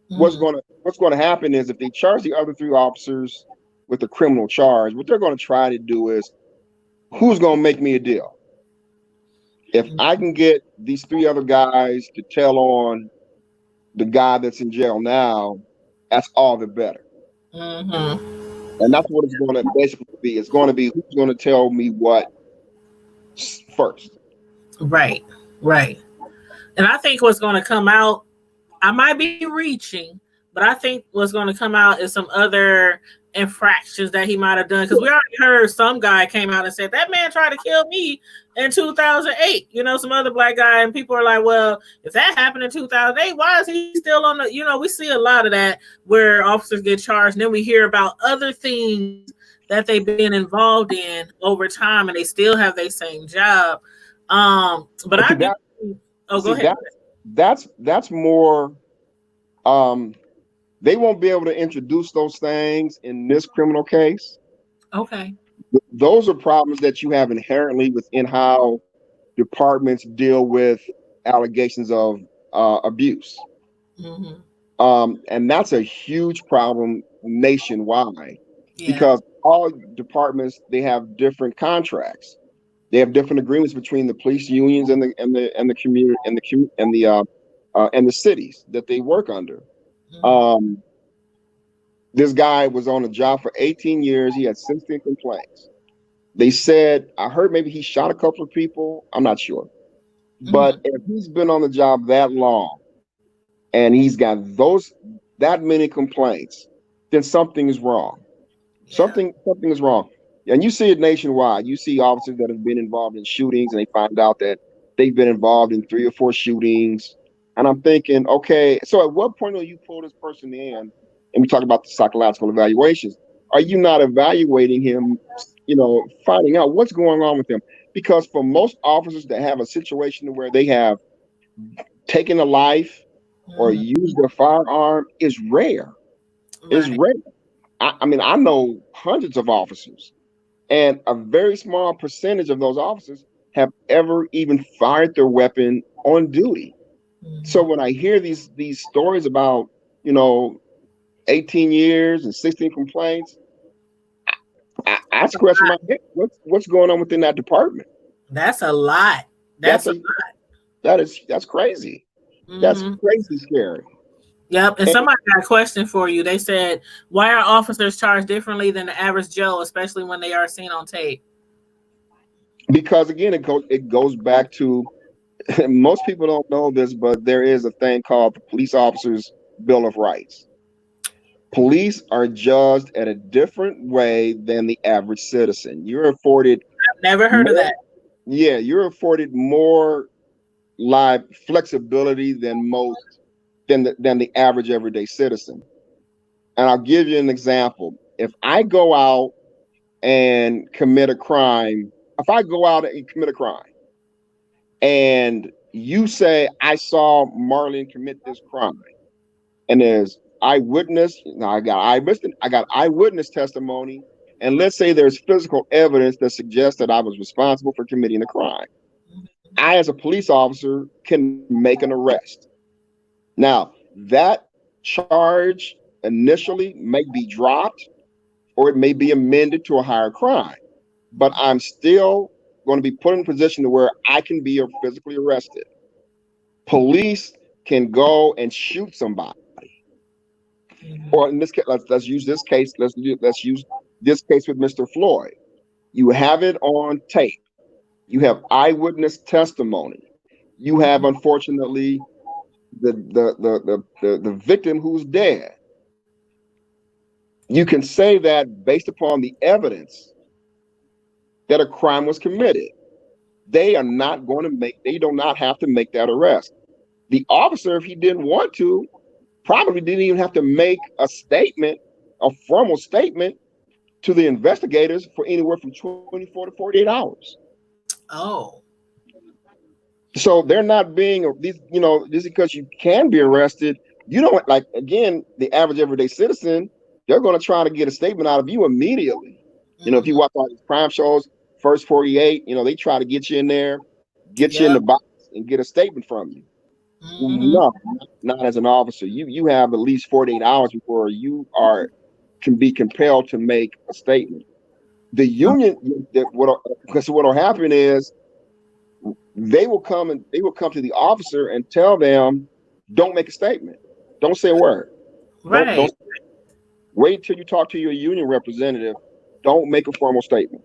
What's Mm-hmm. going to what's going to happen is if they charge the other three officers with a criminal charge, what they're going to try to do is, who's going to make me a deal? If I can get these three other guys to tell on the guy that's in jail now, that's all the better. Mm-hmm. And that's what it's going to basically be. It's going to be who's going to tell me what first. Right. Right. And I think what's going to come out, I might be reaching, but I think what's going to come out is some other infractions that he might have done. Because we already heard some guy came out and said that man tried to kill me in 2008. Some other black guy, and people are like, well, if that happened in 2008, why is he still on the? We see a lot of that where officers get charged, and then we hear about other things that they've been involved in over time, and they still have their same job. But But I see do. that Oh, go see ahead. that's more. Um, they won't be able to introduce those things in this criminal case. Okay. Those are problems that you have inherently within how departments deal with allegations of abuse. Mm-hmm. And that's a huge problem nationwide, Yeah. because all departments, they have different contracts. They have different agreements between the police unions and the community and the cities that they work under. Mm-hmm. Um, this guy was on a job for 18 years. He had 16 complaints. They said, I heard maybe he shot a couple of people. I'm not sure. Mm-hmm. But if he's been on the job that long and he's got that many complaints, then something is wrong. Yeah. Something is wrong. And you see it nationwide. You see officers that have been involved in shootings and they find out that they've been involved in 3 or 4 shootings. And I'm thinking, okay, so at what point will you pull this person in? And we talk about the psychological evaluations. Are you not evaluating him, finding out what's going on with him? Because for most officers that have a situation where they have taken a life or Mm-hmm. used a firearm is rare. Is Right. rare. I mean, I know hundreds of officers, and a very small percentage of those officers have ever even fired their weapon on duty. So Mm-hmm. when I hear these stories about, you know 18 years and 16 complaints, I scratch my head. What's going on within that department? That's a lot. That's That's a a that's crazy. That's mm-hmm. crazy scary. Yep. And And somebody got a question for you. They said, why are officers charged differently than the average Joe, especially when they are seen on tape? because again, it goes back to, most people don't know this, but there is a thing called the police officers Bill of Rights. Police are judged at a different way than the average citizen. You're afforded I've never heard of more, that. yeah, you're afforded more live flexibility than the average everyday citizen. And I'll give you an example. And commit a crime, if I go out and commit a crime, and you say I saw Marlin commit this crime, and there's eyewitness. Now I got eyewitness testimony, and let's say there's physical evidence that suggests that I was responsible for committing the crime. I, as a police officer, can make an arrest. Now that charge initially may be dropped, or it may be amended to a higher crime. But I'm still going to be put in a position to where I can be physically arrested. Police can go and shoot somebody. Or in this case, let's use this case. Let's use this case with Mr. Floyd. You have it on tape. You have eyewitness testimony. You have, unfortunately, the victim who's dead. You can say that based upon the evidence that a crime was committed. They are not going to they do not have to make that arrest. The officer, if he didn't want to, probably didn't even have to make a statement, a formal statement to the investigators for anywhere from 24 to 48 hours. Oh. So they're not being, just because you can be arrested, you don't, like, again, the average everyday citizen, they're going to try to get a statement out of you immediately. If you watch all these crime shows, first 48, they try to get you in there, get you in the box and get a statement from you. No, not as an officer. You have at least 48 hours before you can be compelled to make a statement. The union, because what will happen is they will come to the officer and tell them, don't make a statement, don't say a word, don't wait till you talk to your union representative. Don't make a formal statement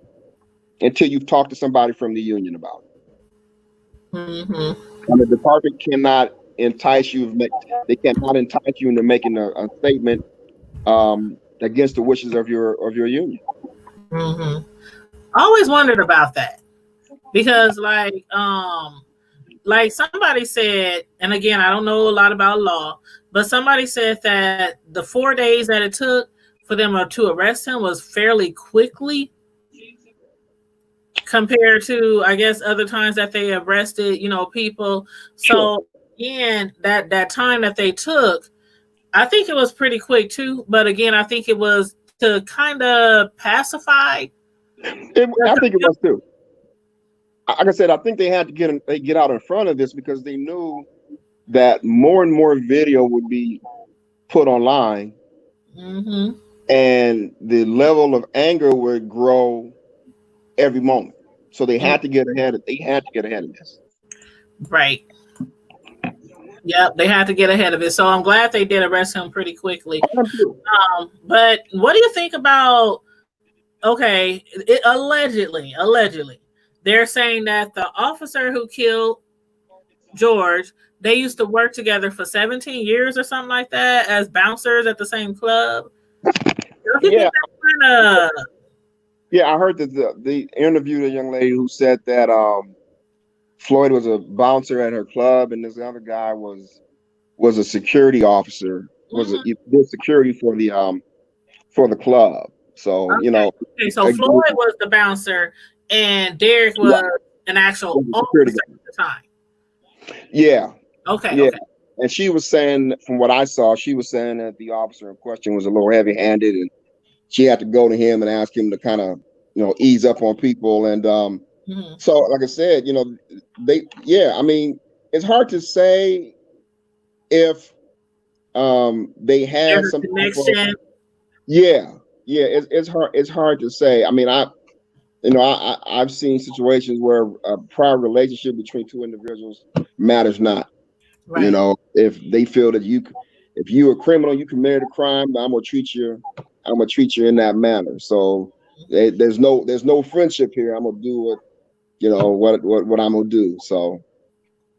until you've talked to somebody from the union about it. And the department cannot entice you. They cannot entice you into making a statement against the wishes of your union. I always wondered about that because, like somebody said, and again, I don't know a lot about law, but somebody said that the 4 days that it took for them to arrest him was fairly quickly compared to, I guess, other times that they arrested, people. So again, that time that they took, I think it was pretty quick too. But again, I think it was to kind of pacify. I think it was too. Like I said, I think they had to get out in front of this because they knew that more and more video would be put online, and the level of anger would grow every moment. So they had to get ahead of this. Right. Yep, they had to get ahead of it. So I'm glad they did arrest him pretty quickly. But what do you think about? Okay, allegedly, they're saying that the officer who killed George, they used to work together for 17 years or something like that as bouncers at the same club. Yeah. Yeah, I heard that they interviewed a young lady who said that Floyd was a bouncer at her club, and this other guy was a security officer, did security for the club. So Okay, so Floyd was the bouncer, and Derek was an actual officer at the time. Yeah. Okay. Yeah. Okay. And she was saying, from what I saw, she was saying that the officer in question was a little heavy-handed, and she had to go to him and ask him to kind of, ease up on people. And so, like I said, I mean, it's hard to say if they had some connection. It's hard to say. I mean, I've seen situations where a prior relationship between two individuals matters not. Right. If they feel that if you're a criminal, you committed a crime, I'm gonna treat you in that manner. So there's no friendship here. I'm gonna do what I'm gonna do. So.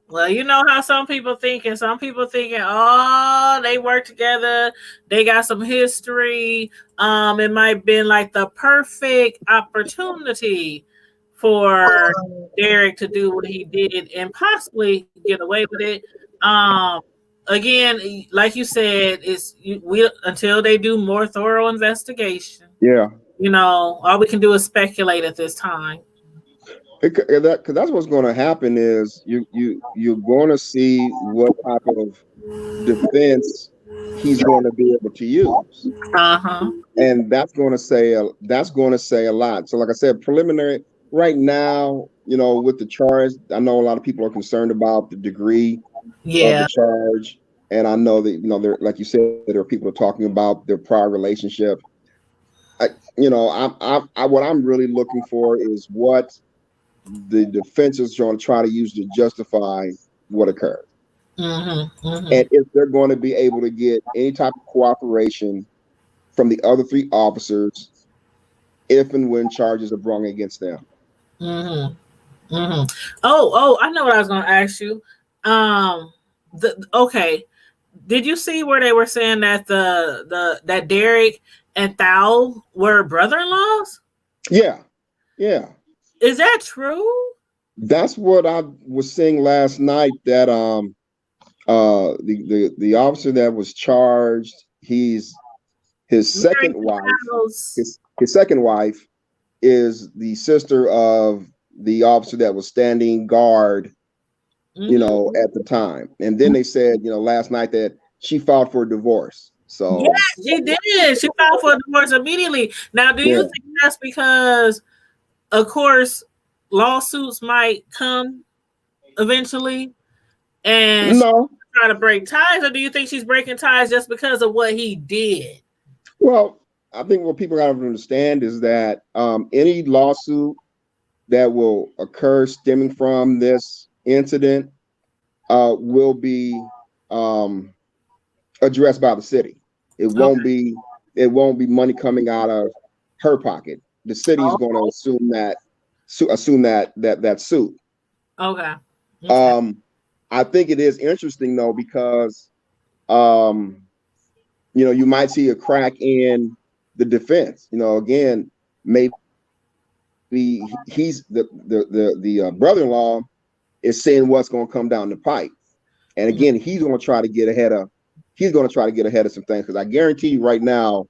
Well, you know how some people thinking, oh, they work together, they got some history. It might have been like the perfect opportunity for Derek to do what he did and possibly get away with it. Again, like you said, until they do more thorough investigation. Yeah. All we can do is speculate at this time. Because that's what's going to happen is you're going to see what type of defense he's going to be able to use, and that's going to say a lot. So, like I said, preliminary right now, with the charge, I know a lot of people are concerned about the degree of the charge. and I know that, there, like you said, there are people talking about their prior relationship. What I'm really looking for is what the defense is going to try to use to justify what occurred. And if they're going to be able to get any type of cooperation from the other three officers if and when charges are brought against them. Oh, I know what I was going to ask you. Okay, did you see where they were saying that that Derek and Thao were brother-in-laws? Yeah. Is that true? That's what I was seeing last night. That the officer that was charged, his second wife, his second wife is the sister of the officer that was standing guard, at the time. And then they said, last night that she filed for a divorce. So yeah, she did. She filed for a divorce immediately. Now, do you think that's because, of course, lawsuits might come eventually, and no, she's trying to break ties, or do you think she's breaking ties just because of what he did? Well, I think what people got to understand is that any lawsuit that will occur stemming from this incident will be addressed by the city. It won't be money coming out of her pocket. The city is going to assume that suit. Okay. I think it is interesting though, because you might see a crack in the defense. Again, maybe he's the brother-in-law is saying what's going to come down the pipe, and again, he's going to try to get ahead of some things, because I guarantee you right now,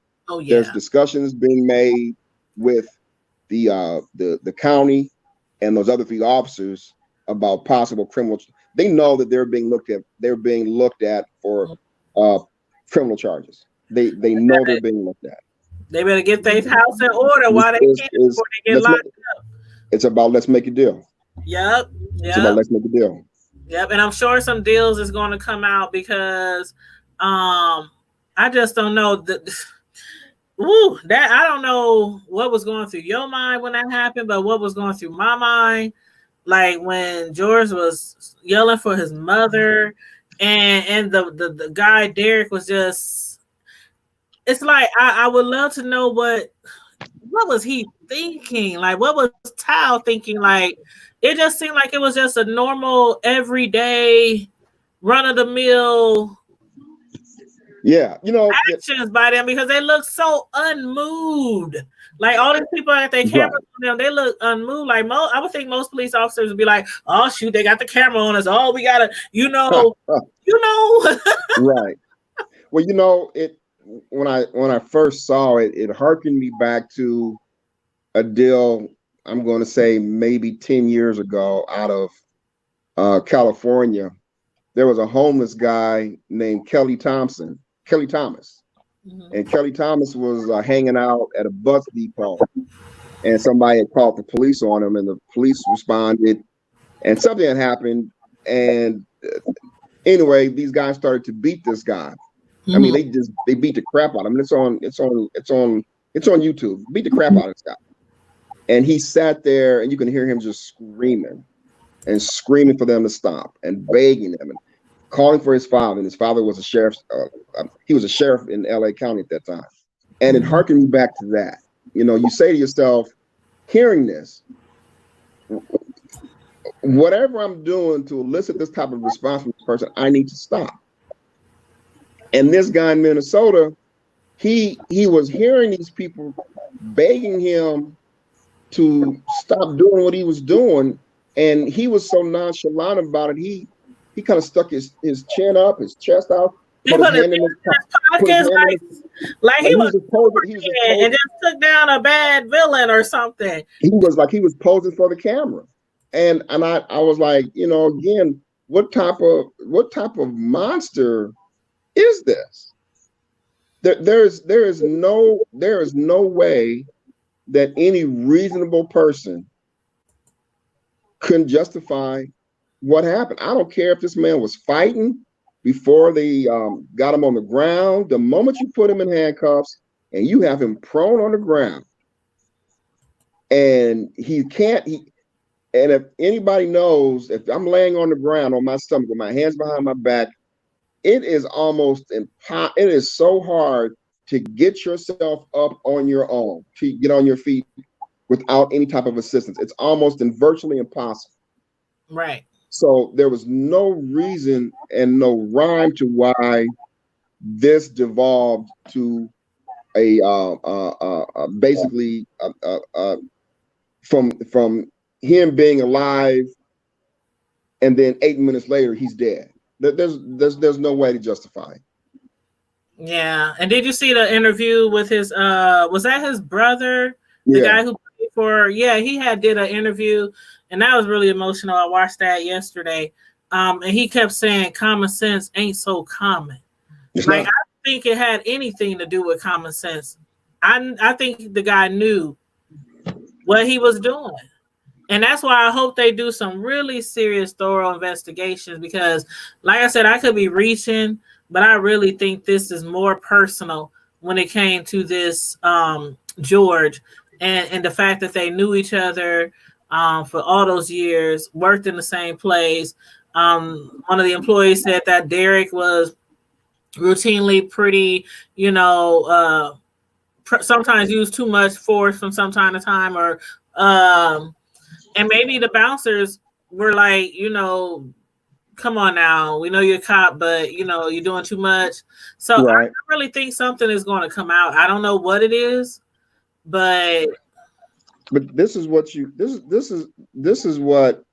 there's discussions being made with the county and those other three officers about possible criminal. They know that they're being looked at for criminal charges. They know they're being looked at. They better get their house in order while they can before they get locked up. It's about let's make a deal. Yep. It's about let's make a deal. Yep, and I'm sure some deals is going to come out, because I just don't know that. I don't know what was going through your mind when that happened, but what was going through my mind, like when George was yelling for his mother, and the guy Derek was just. It's like I would love to know what was he thinking? Like, what was Tao thinking? Like, it just seemed like it was just a normal, everyday, run-of-the-mill actions by them, because they look so unmoved. Like, all these people at their cameras on them, they look unmoved. Like, I would think most police officers would be like, "Oh shoot, they got the camera on us. Oh, we gotta, Right. Well, when I first saw it, it harkened me back to a deal, I'm going to say maybe 10 years ago, out of California. There was a homeless guy named Kelly Thomas. And Kelly Thomas was hanging out at a bus depot, and somebody had called the police on him, and the police responded, and something had happened. And anyway, these guys started to beat this guy. I mean, they beat the crap out of him. It's on YouTube. Beat the crap out of this guy. And he sat there, and you can hear him just screaming for them to stop, and begging them, and calling for his father. And his father was a sheriff. He was a sheriff in LA County at that time. And it harkened me back to that. You say to yourself, hearing this, whatever I'm doing to elicit this type of response from this person, I need to stop. And this guy in Minnesota, he was hearing these people begging him to stop doing what he was doing, and he was so nonchalant about it. He kind of stuck his chin up, his chest out, put his hand in his pocket, like he was and just took down a bad villain or something. He was posing for the camera, and I was like, again, what type of monster is this? There is no way that any reasonable person couldn't justify what happened. I don't care if this man was fighting. before they got him on the ground. The moment you put him in handcuffs and you have him prone on the ground, and he can't. And if anybody knows, if I'm laying on the ground on my stomach with my hands behind my back, it is almost impossible. It is so hard to get yourself up on your own, to get on your feet without any type of assistance. It's almost and virtually impossible. Right. So there was no reason and no rhyme to why this devolved to a basically from him being alive, and then 8 minutes later he's dead. There's no way to justify it. Yeah. And did you see the interview with his was that his brother? The guy who played for he did an interview, and that was really emotional. I watched that yesterday. And he kept saying common sense ain't so common. Like, I don't think it had anything to do with common sense. I think the guy knew what he was doing. And that's why I hope they do some really serious, thorough investigations, because, like I said, I could be reaching, but I really think this is more personal when it came to this George and the fact that they knew each other for all those years, worked in the same place. One of the employees said that Derek was routinely pretty, sometimes used too much force from some time to time, or and maybe the bouncers were like, come on now, we know you're a cop, but you're doing too much. So right. I really think something is going to come out. I don't know what it is, but this is what this is what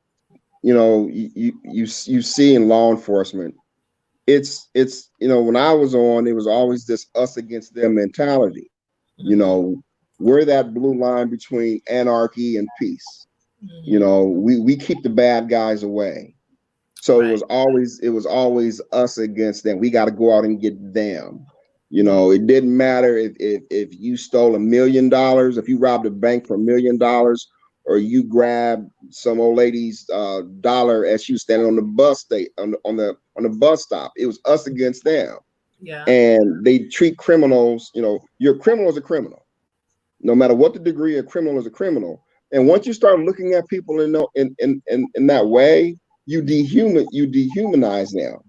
you see in law enforcement. It's when I was on, it was always this us against them mentality. We're that blue line between anarchy and peace. We keep the bad guys away. So right. it was always us against them. We got to go out and get them. It didn't matter if you stole $1 million, if you robbed a bank for $1 million, or you grabbed some old lady's dollar as she was standing on the bus on the bus stop. It was us against them. Yeah. And they treat criminals. Your criminal is a criminal, no matter what the degree. A criminal is a criminal. And once you start looking at people in that way, you dehumanize them.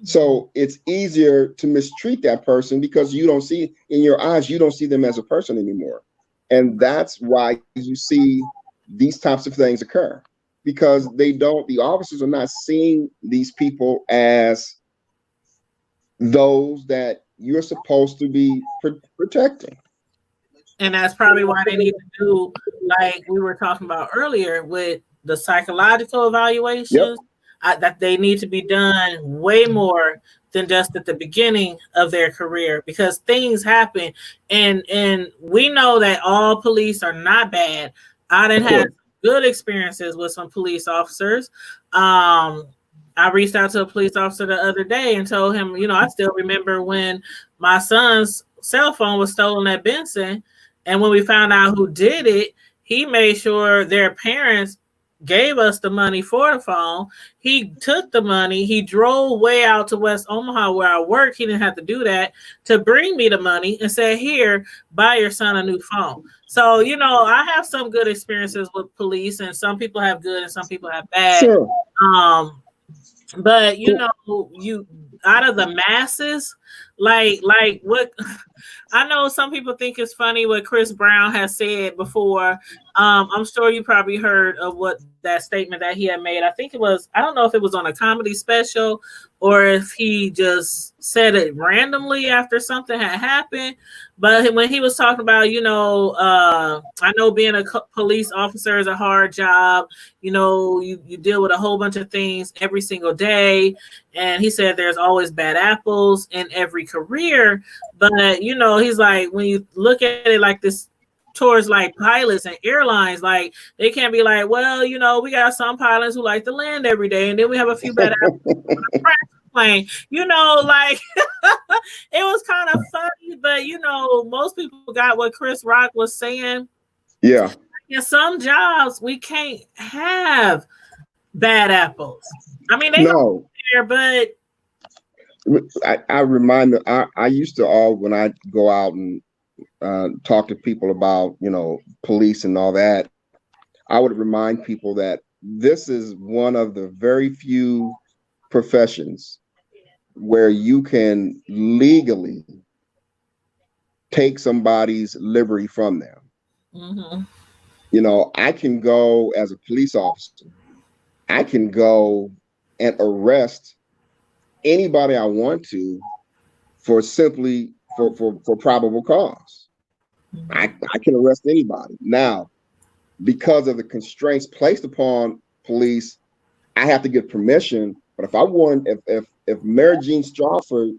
So it's easier to mistreat that person because you don't see in your eyes, you don't see them as a person anymore. And that's why you see these types of things occur, because the officers are not seeing these people as those that you're supposed to be protecting. And that's probably why they need to do, like we were talking about earlier, with the psychological evaluations. Yep. That they need to be done way more than just at the beginning of their career, because things happen, and we know that all police are not bad. I done had good experiences with some police officers. I reached out to a police officer the other day and told him, I still remember when my son's cell phone was stolen at Benson, and when we found out who did it, he made sure their parents gave us the money for the phone. He took the money. He drove way out to West Omaha where I work. He didn't have to do that, to bring me the money and say, here, buy your son a new phone. So, I have some good experiences with police, and some people have good and some people have bad. Sure. But you out of the masses, like what I know, some people think it's funny what Chris Brown has said before. I'm sure you probably heard of what that statement that he had made. I think it was, I don't know if it was on a comedy special or if he just said it randomly after something had happened. But when he was talking about, I know being a police officer is a hard job. You deal with a whole bunch of things every single day. And he said there's always bad apples in every career. But, he's like, when you look at it like this, towards like pilots and airlines, like they can't be like, well, we got some pilots who like to land every day, and then we have a few bad apples on the practice plane. Like it was kind of funny, but most people got what Chris Rock was saying. Yeah. In some jobs, we can't have bad apples. I mean, they don't care, but I remind them. I used to all when I go out and talk to people about police and all that. I would remind people that this is one of the very few professions where you can legally take somebody's liberty from them. Mm-hmm. I can go as a police officer. I can go and arrest anybody I want to for simply for probable cause. I can arrest anybody. Now, because of the constraints placed upon police, I have to get permission. But if I want, if Mary Jean Strawford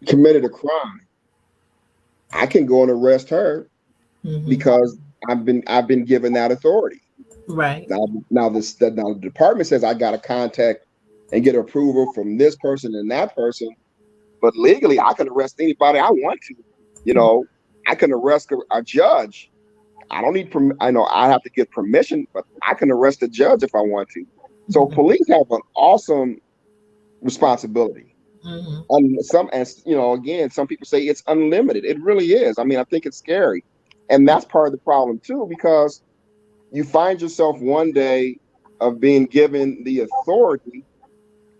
committed a crime, I can go and arrest her because I've been given that authority. Right. Now the department says I got to contact and get approval from this person and that person, but legally I can arrest anybody I want to. I can arrest a judge. I don't need I know I have to get permission, but I can arrest a judge if I want to. So police have an awesome responsibility. Again, some people say it's unlimited. It really is. I mean, I think it's scary, and that's part of the problem too, because you find yourself one day of being given the authority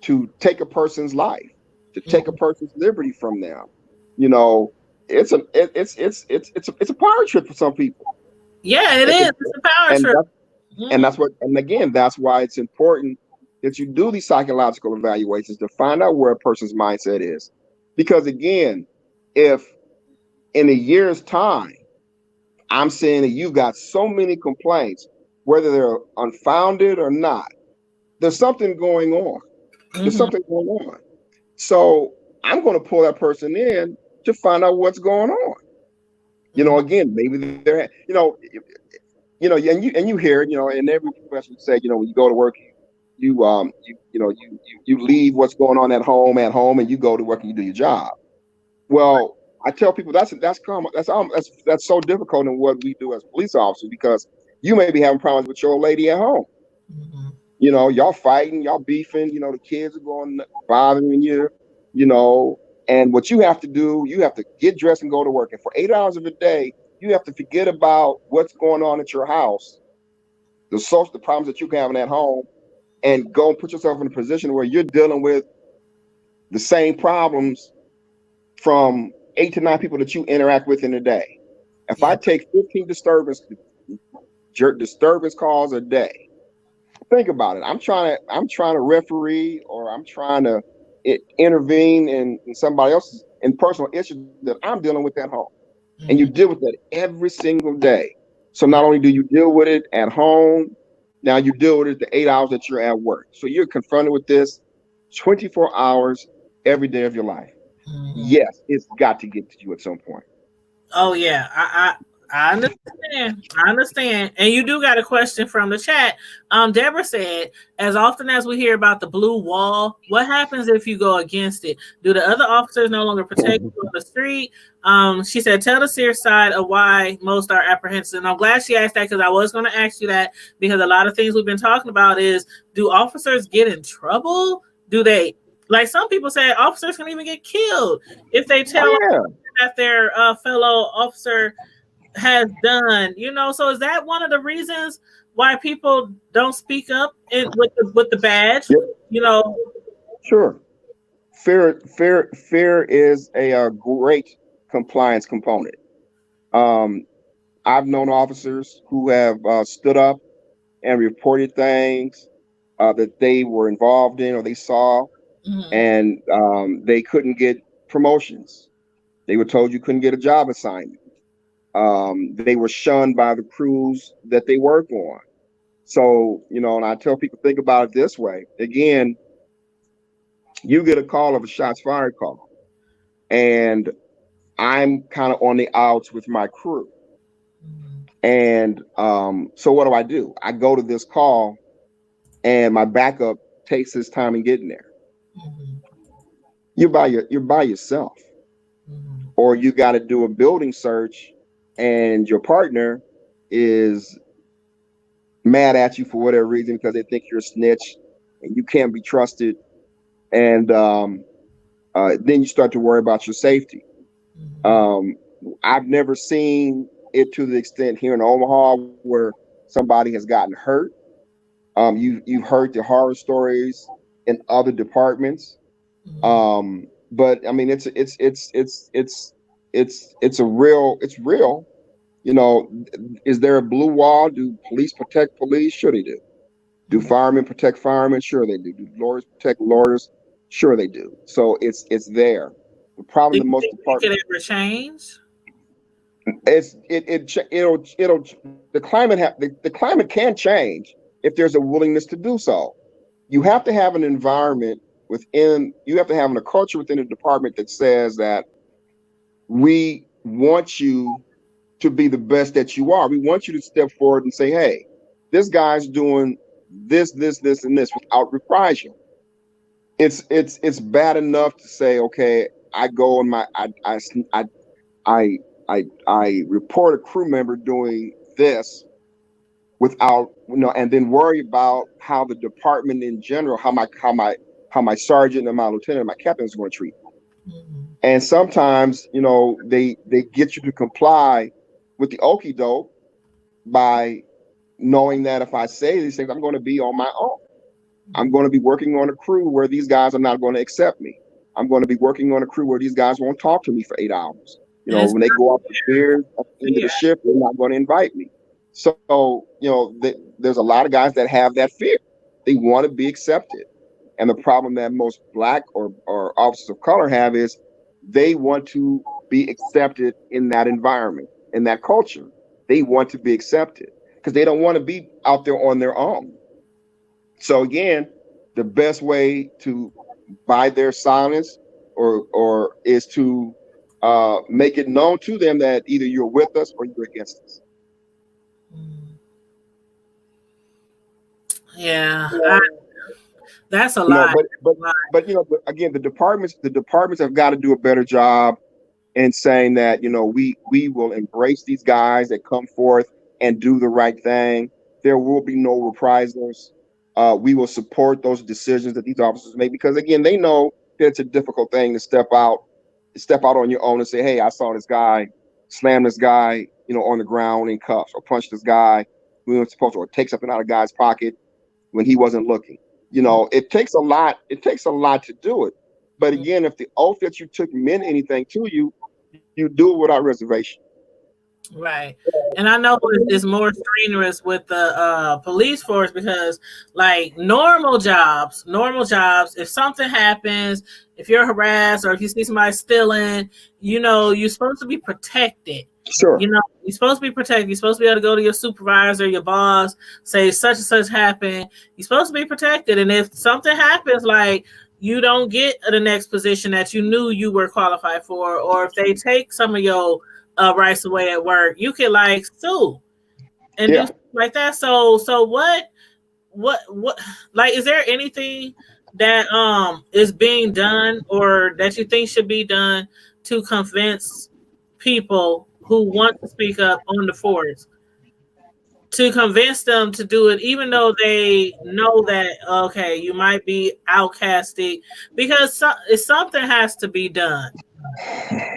to take a person's life, to take a person's liberty from them. It's a power trip for some people. Yeah, it is. It's a power trip. And again, that's why it's important that you do these psychological evaluations to find out where a person's mindset is. Because again, if in a year's time, I'm saying that you've got so many complaints, whether they're unfounded or not, there's something going on. There's something going on. So I'm going to pull that person in to find out what's going on. Again, maybe they're, and you hear it, in every profession say, when you go to work, you leave what's going on at home, and you go to work and you do your job. Well, I tell people that's common. That's so difficult in what we do as police officers, because you may be having problems with your old lady at home. Y'all fighting, y'all beefing. The kids are going bothering you. And what you have to do, you have to get dressed and go to work. And for 8 hours of a day, you have to forget about what's going on at your house, the problems that you're having at home, and go and put yourself in a position where you're dealing with the same problems from 8 to 9 people that you interact with in a day. If I take 15 disturbance calls a day, think about it. I'm trying to referee, or I'm trying to intervene in somebody else's personal issues that I'm dealing with at home. And you deal with that every single day. So not only do you deal with it at home, now you deal with it the 8 hours that you're at work. So you're confronted with this 24 hours every day of your life. Yes, it's got to get to you at some point. Oh yeah, I understand. I understand. And you do got a question from the chat. Deborah said, as often as we hear about the blue wall, what happens if you go against it? Do the other officers no longer protect you on the street? She said, tell the serious side of why most are apprehensive. And I'm glad she asked that, because I was going to ask you that, because a lot of things we've been talking about is, do officers get in trouble? Do they, like some people say, officers can even get killed if they tell that their fellow officer has done, so is that one of the reasons why people don't speak up with the badge? Yep. Sure. Fear is a great compliance component. I've known officers who have stood up and reported things that they were involved in or they saw, and they couldn't get promotions. They were told you couldn't get a job assignment. They were shunned by the crews that they work on. So, and I tell people, think about it this way. Again, you get a call of a shots fired call, and I'm kind of on the outs with my crew. And so what do? I go to this call, and my backup takes his time in getting there. You're by yourself, or you got to do a building search, and your partner is mad at you for whatever reason because they think you're a snitch and you can't be trusted. and then you start to worry about your safety. Mhm. Um, I've never seen it to the extent here in Omaha where somebody has gotten hurt. You've heard the horror stories in other departments, Mhm. but I mean it's real. You know, is there a blue wall? Do police protect police? Sure they do. Do Mhm. firemen protect firemen? Sure they do. Do lawyers protect lawyers? Sure they do. So it's there. The Do problem you that most think it departments could ever change? it'll the climate can change if there's a willingness to do so. You have to have an environment you have to have a culture within the department that says that we want you to be the best that you are. We want you to step forward and say, hey, this guy's doing this, and this without reprisal. It's bad enough to say, okay, I go on my I I report a crew member doing this without and then worry about how the department in general, how my sergeant and my lieutenant and my captain is going to treat me. Mhm. And sometimes, they get you to comply with the okey doke by knowing that if I say these things, I'm going to be on my own. I'm going to be working on a crew where these guys are not going to accept me. I'm going to be working on a crew where these guys won't talk to me for 8 hours. And it's When they go out for beers at the end of fear. the shift, they're not going to invite me. So, there's a lot of guys that have that fear. They want to be accepted. And the problem that most black or officers of color have is they want to be accepted in that environment, in that culture. They want to be accepted because they don't want to be out there on their own. So again, the best way to buy their silence or is to make it known to them that either you're with us or you're against us. Mhm. Yeah, that's a You know, lot. but but Lot. but but again, the departments have got to do a better job in saying that we will embrace these guys that come forth and do the right thing. There will be no reprisals. We will support those decisions that these officers make because again, they know that it's a difficult thing to step out on your own and say, "Hey, I saw this guy slam this guy, on the ground in cuffs, or punch this guy we weren't supposed to, or take something out of a guy's pocket when he wasn't looking." It takes a lot. It takes a lot to do it. But again, if the oath that you took meant anything to you, you do it without reservation. Right. And I know it's more strenuous with the police force because, like, normal jobs, if something happens, if you're harassed or if you see somebody stealing, you're supposed to be protected. Sure. You're supposed to be protected. You're supposed to be able to go to your supervisor, your boss, say such and such happened. You're supposed to be protected. And if something happens, like, you don't get the next position that you knew you were qualified for, or if they take some of your rights away at work, you can like sue and do Yeah. stuff like that. So what like is there anything that is being done or that you think should be done to convince people who want to speak up on the force to convince them to do it even though they know that okay you might be outcasted because something has to be done.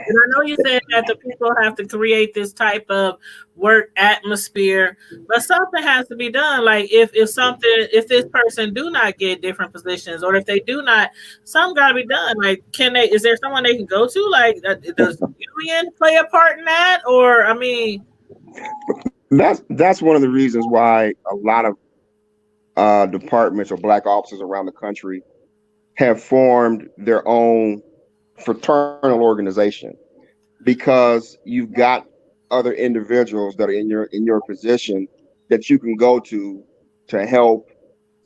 And I know you said that the people have to create this type of work atmosphere, but something has to be done. Like if this person do not get different positions, or if they do not, something got to be done. Like, is there someone they can go to? Like, does union play a part in that? Or, I mean, That's one of the reasons why a lot of departments or black officers around the country have formed their own fraternal organization because you've got other individuals that are in your position that you can go to help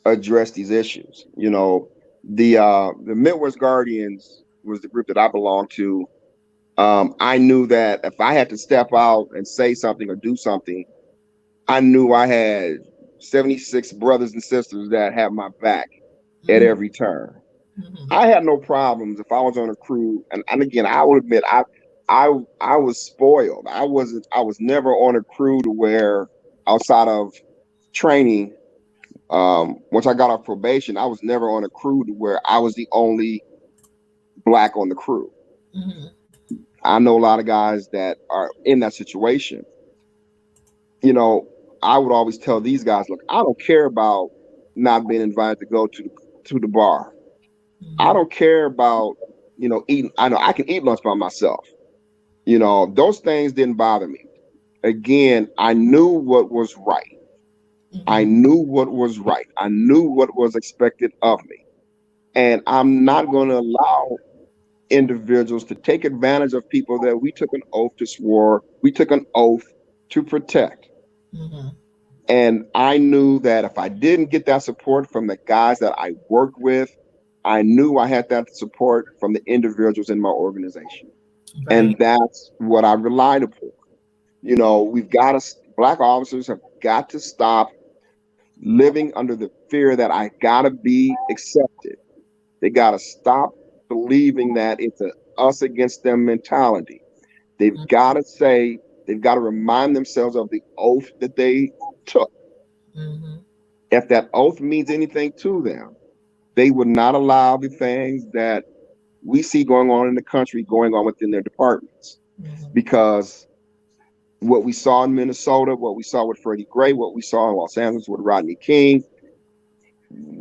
address these issues. The Midwest Guardians was the group that I belonged to. I knew that if I had to step out and say something or do something, I knew I had 76 brothers and sisters that had my back at mm, every turn. mhm. I had no problems if I was on a crew, and again, I will admit, I was spoiled. I was never on a crew to where outside of training Once I got off probation, I was never on a crew to where I was the only black on the crew. Mm-hmm. I know a lot of guys that are in that situation. You know, I would always tell these guys, look, I don't care about not being invited to go to the bar. I Mm-hmm. don't care about, eating. I know I can eat lunch by myself. Those things didn't bother me. Again, I knew what was right. I Mm-hmm. knew what was right. I knew what was expected of me. And I'm not going to allow individuals to take advantage of people that we took an oath to protect. Mm-hmm. And I knew that if I didn't get that support from the guys that I worked with, I knew I had that support from the individuals in my organization. And Right. that's what I relied upon. Black officers have got to stop living under the fear that I gotta be accepted. They gotta stop believing that it's a us against them mentality. They've got to remind themselves of the oath that they took. Mm-hmm. If that oath means anything to them, they would not allow the things that we see going on in the country going on within their departments. Mm-hmm. Because what we saw in Minnesota, what we saw with Freddie Gray, what we saw in Los Angeles with Rodney King,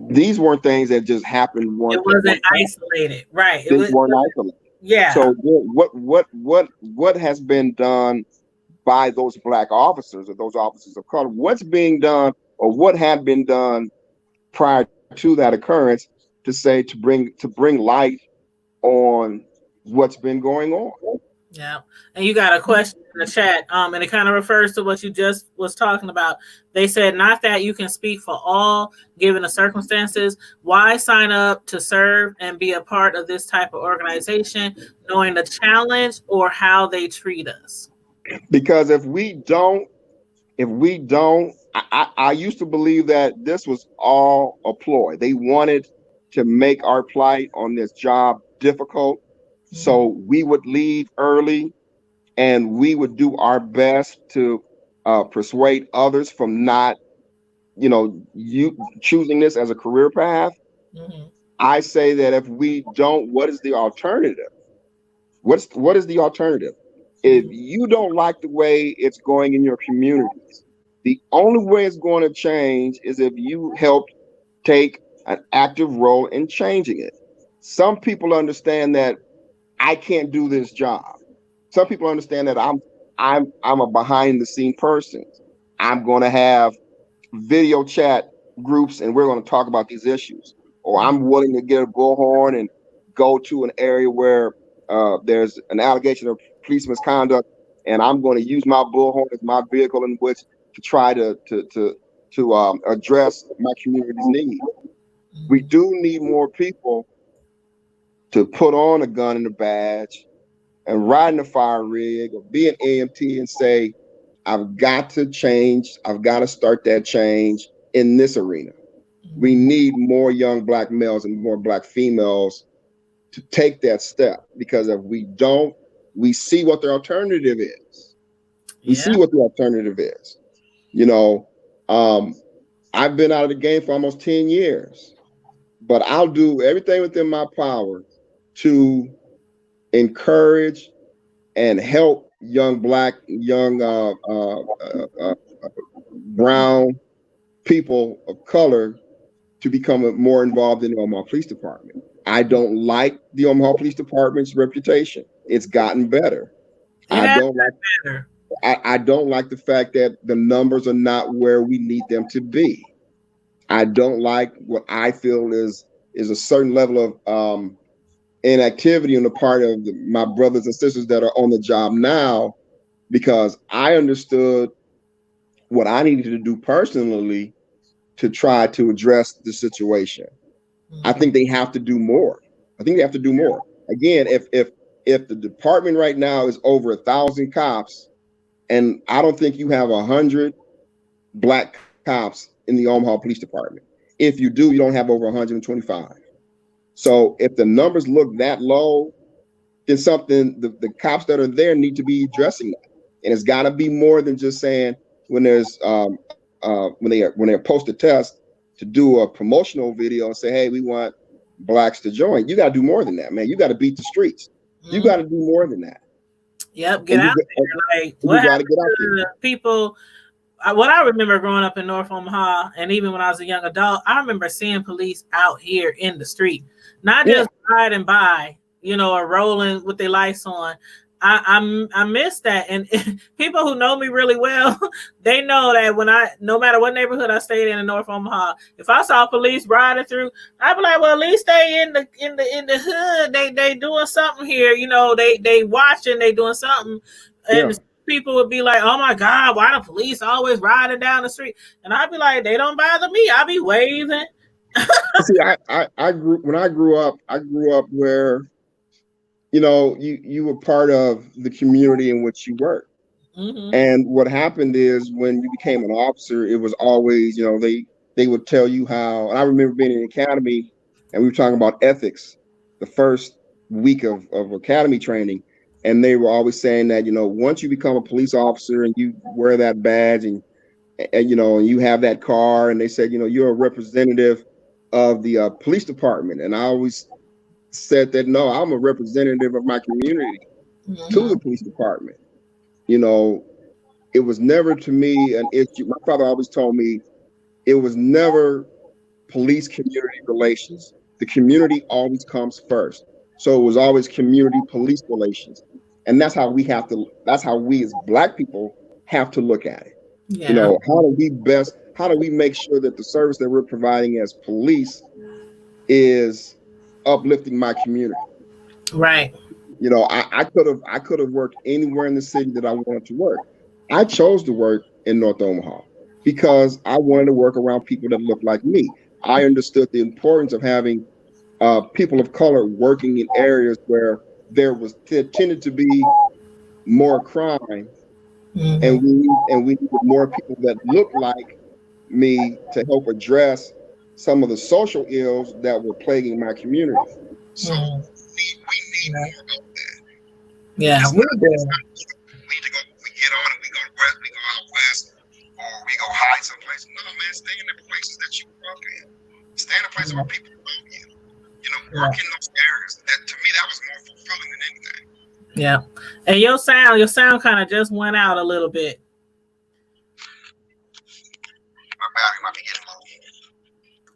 these weren't things that just happened It at wasn't one time. isolated, right? It They was, weren't isolated. yeah. So what has been done by those black officers or those officers of color? What's being done or what had been done prior to that occurrence to bring light on what's been going on? Yeah. And you got a question in the chat. And it kind of refers to what you just was talking about. They said, not that you can speak for all given the circumstances. Why sign up to serve and be a part of this type of organization, knowing the challenge or how they treat us? Because if we don't, I used to believe that this was all a ploy. They wanted to make our plight on this job difficult. Mm-hmm. So we would leave early and we would do our best to persuade others from not, you choosing this as a career path. Mm-hmm. I say that if we don't, what is the alternative? What is the alternative? If Mm-hmm. you don't like the way it's going in your communities, the only way it's going to change is if you help take an active role in changing it. Some people understand that I can't do this job. Some people understand that I'm a behind the scene person. I'm going to have video chat groups and we're going to talk about these issues. Or I'm willing to get a bullhorn and go to an area where there's an allegation of police misconduct, and I'm going to use my bullhorn as my vehicle in which to try to address my community's need. We Mm-hmm. do need more people to put on a gun and a badge and ride in a fire rig or be an AMT and say, I've got to change. I've got to start that change in this arena. We Mm-hmm. need more young black males and more black females to take that step, because if we don't, we see what the alternative is. We Yeah. see what the alternative is. You know, um, I've been out of the game for almost 10 years, but I'll do everything within my power to encourage and help young brown people of color to become more involved in the Omaha Police Department. I don't like the Omaha Police Department's reputation. It's gotten better. It I has don't like been better. I don't like the fact that the numbers are not where we need them to be. I don't like what I feel is a certain level of inactivity on the part of my brothers and sisters that are on the job now, because I understood what I needed to do personally to try to address the situation. I Mm-hmm. think they have to do more. I think they have to do more. Again, if the department right now is over 1,000 cops, and I don't think you have 100 black cops in the Omaha Police Department. If you do, you don't have over 125. So if the numbers look that low, then the cops that are there need to be addressing that. And it's got to be more than just saying when there's when they post a test, to do a promotional video and say, hey, we want blacks to join. You got to do more than that, man. You got to beat the streets. You got to do more than that. Yep, get out there. Like, what happened to people? What I remember growing up in North Omaha, and even when I was a young adult, I remember seeing police out here in the street, not just riding by, or rolling with their lights on. I miss that, and people who know me really well, they know that no matter what neighborhood I stayed in North Omaha, if I saw police riding through, I'd be like, well, at least they in the hood, they doing something here, they watching, they doing something, and people would be like, oh my God, why the police always riding down the street? And I'd be like, they don't bother me. I'll be waving. See, I grew up where, you were part of the community in which you worked. Mm-hmm. And what happened is when you became an officer, it was always, they would tell you how, and I remember being in the academy and we were talking about ethics the first week of academy training. And they were always saying that, once you become a police officer and you wear that badge and you have that car, and they said, you're a representative of the police department. And I always said that, no, I'm a representative of my community to the police department. It was never to me an issue. My father always told me it was never police community relations. The community always comes first. So it was always community police relations. And that's how we as Black people have to look at it. Yeah. How do we make sure that the service that we're providing as police is uplifting my community? Right. I could have worked anywhere in the city that I wanted to work. I chose to work in North Omaha because I wanted to work around people that looked like me. I understood the importance of having people of color working in areas where there tended to be more crime, and we needed more people that looked like me to help address some of the social ills that were plaguing my community. So we need more of that. Yeah, we do. We get on and we go west, we go out west, or we go hide someplace. No, man, stay in the places that you grew up in. Stay in the places where people love you. Work in those areas. That, to me, that was more fulfilling than anything. Yeah. And your sound kind of just went out a little bit. My battery might be getting low.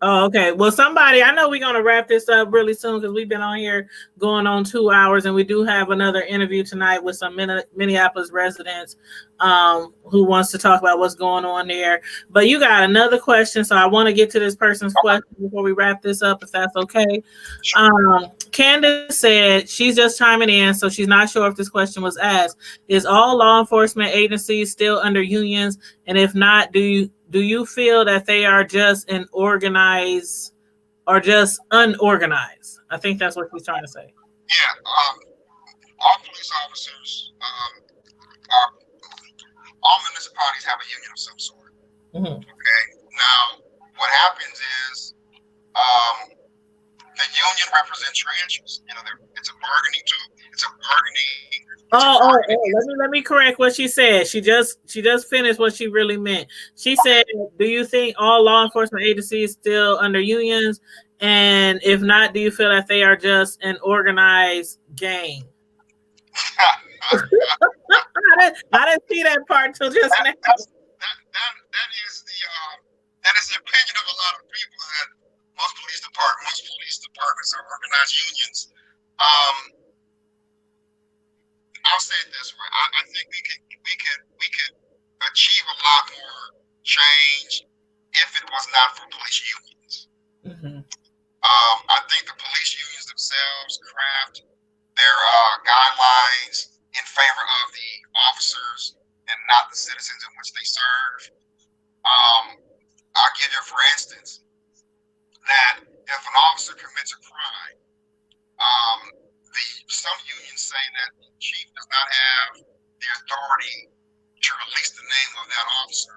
Oh, okay. Well, I know we're going to wrap this up really soon because we've been on here going on 2 hours, and we do have another interview tonight with some Minneapolis residents who wants to talk about what's going on there. But you got another question, so I want to get to this person's question before we wrap this up, if that's okay. Candace said she's just chiming in, so she's not sure if this question was asked. Is all law enforcement agencies still under unions? And if not, do you feel that they are just unorganized? I think that's what she's trying to say. Yeah, all police officers, all municipalities have a union of some sort. Mm-hmm. Okay. Now, what happens is the union represents your interests. It's a bargaining tool. It's a bargaining. Let me correct what she said. She just finished what she really meant. She said, do you think all law enforcement agencies still under unions? And if not, do you feel that they are just an organized gang? I didn't see that part till just now. That is the opinion of a lot of people, that most police departments are organized unions. I'll say it this way: I think we could achieve a lot more change if it was not for police unions. Mm-hmm. I think the police unions themselves craft their guidelines in favor of the officers and not the citizens in which they serve. I'll give you, for instance, that if an officer commits a crime, some unions say that the chief does not have the authority to release the name of that officer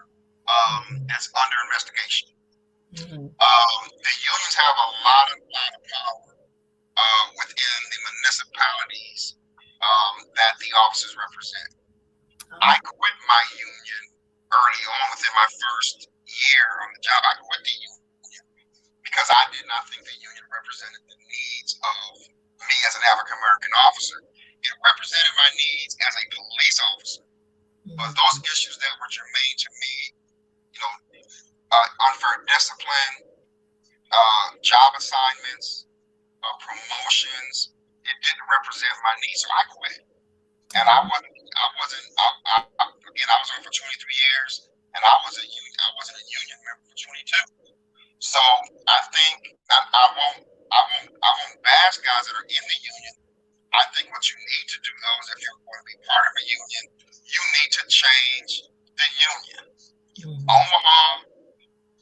that's under investigation. Mm-hmm. The unions have a lot of power within the municipalities that the officers represent. I quit my union early on, within my first year on the job. I quit the union because I did not think the union represented the needs of me as an African American officer. It represented my needs as a police officer. But those issues that were germane to me, unfair discipline, job assignments, promotions, it didn't represent my needs, so I quit. And I was on for 23 years, and I wasn't a union member for 22. So I think I won't bash guys that are in the union. I think what you need to do, though, is if you're going to be part of a union, you need to change the union. Omaha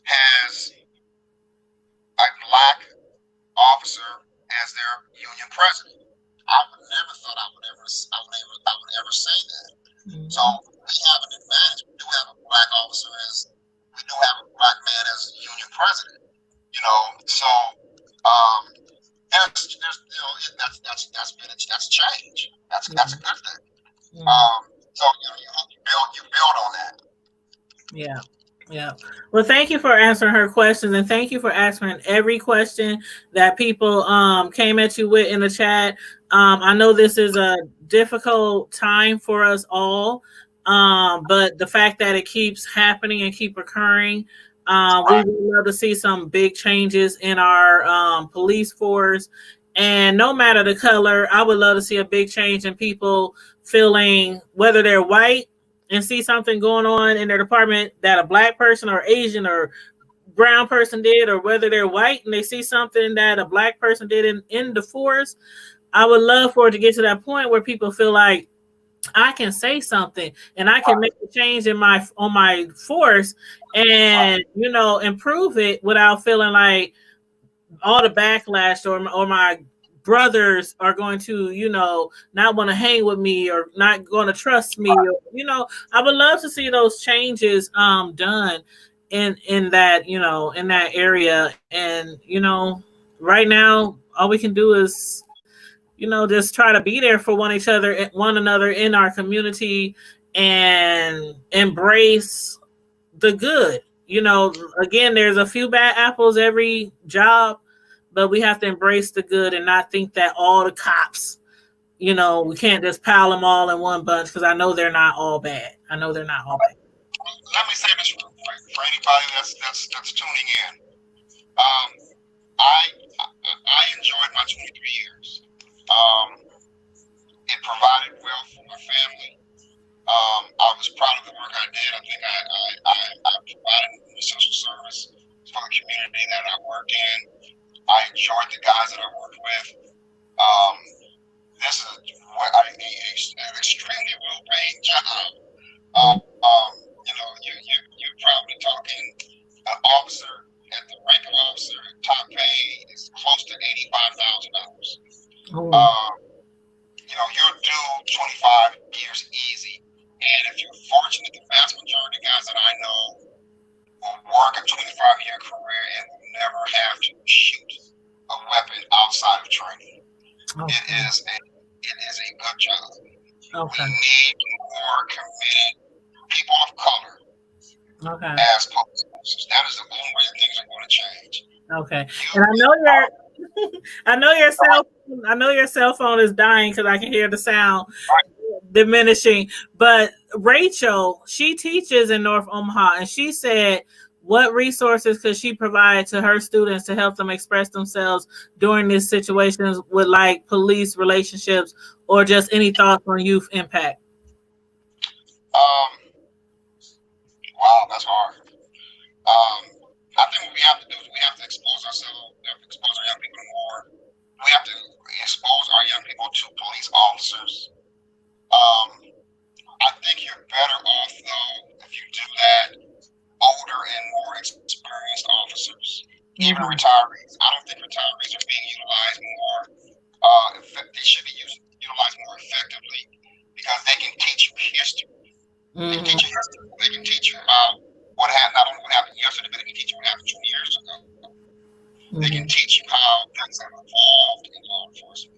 has a black officer as their union president. I would never thought I would ever say that. So we have an advantage. We do have a black officer we do have a black man as union president. So that's change. That's a good thing. So you build on that. Yeah. Yeah. Well, thank you for answering her questions, and thank you for answering every question that people came at you with in the chat. I know this is a difficult time for us all, but the fact that it keeps happening and keep occurring, we would love to see some big changes in our police force. And no matter the color, I would love to see a big change in people feeling, whether they're white and see something going on in their department that a black person or Asian or brown person did, or whether they're white and they see something that a black person did in the force. I would love for it to get to that point where people feel like I can say something and I can make a change on my force and, improve it without feeling like all the backlash or my brothers are going to, not want to hang with me or not going to trust me. Or, I would love to see those changes done in that, in that area. And, right now, all we can do is, just try to be there for one another in our community and embrace the good. Again, there's a few bad apples every job, but we have to embrace the good and not think that all the cops, we can't just pile them all in one bunch, because I know they're not all bad. Let me say this real quick for anybody that's tuning in. I enjoyed my 23 years. It provided wealth for my family. I was proud of the work I did. I think I provided the social service for the community that I work in. I enjoyed the guys that I worked with. This is an extremely well-paid job. You're probably talking an officer at the rank of officer, top pay is close to $85,000. You're due 25 years easy. And if you're fortunate, the vast majority of guys that I know will work a 25-year career and will never have to shoot a weapon outside of training. Okay. It is a good job. Okay. We need more committed people of color as police officers. That is the only way that things are going to change. Okay. And I know your cell phone is dying because I can hear the sound diminishing. But Rachel, she teaches in North Omaha, and she said, what resources could she provide to her students to help them express themselves during these situations with like police relationships, or just any thoughts on youth impact? Wow, that's hard. I think what we have to do is we have to expose ourselves. We have to expose our young people more. We have to expose our young people to police officers. I think you're better off, though, if you do that, older and more experienced officers, even retirees. I don't think retirees are being utilized more. They should be utilized more effectively because they can teach you history. They can teach you history. They can teach you about what happened, not only what happened yesterday, but they can teach you what happened 20 years ago. They can teach you how things have evolved in law enforcement.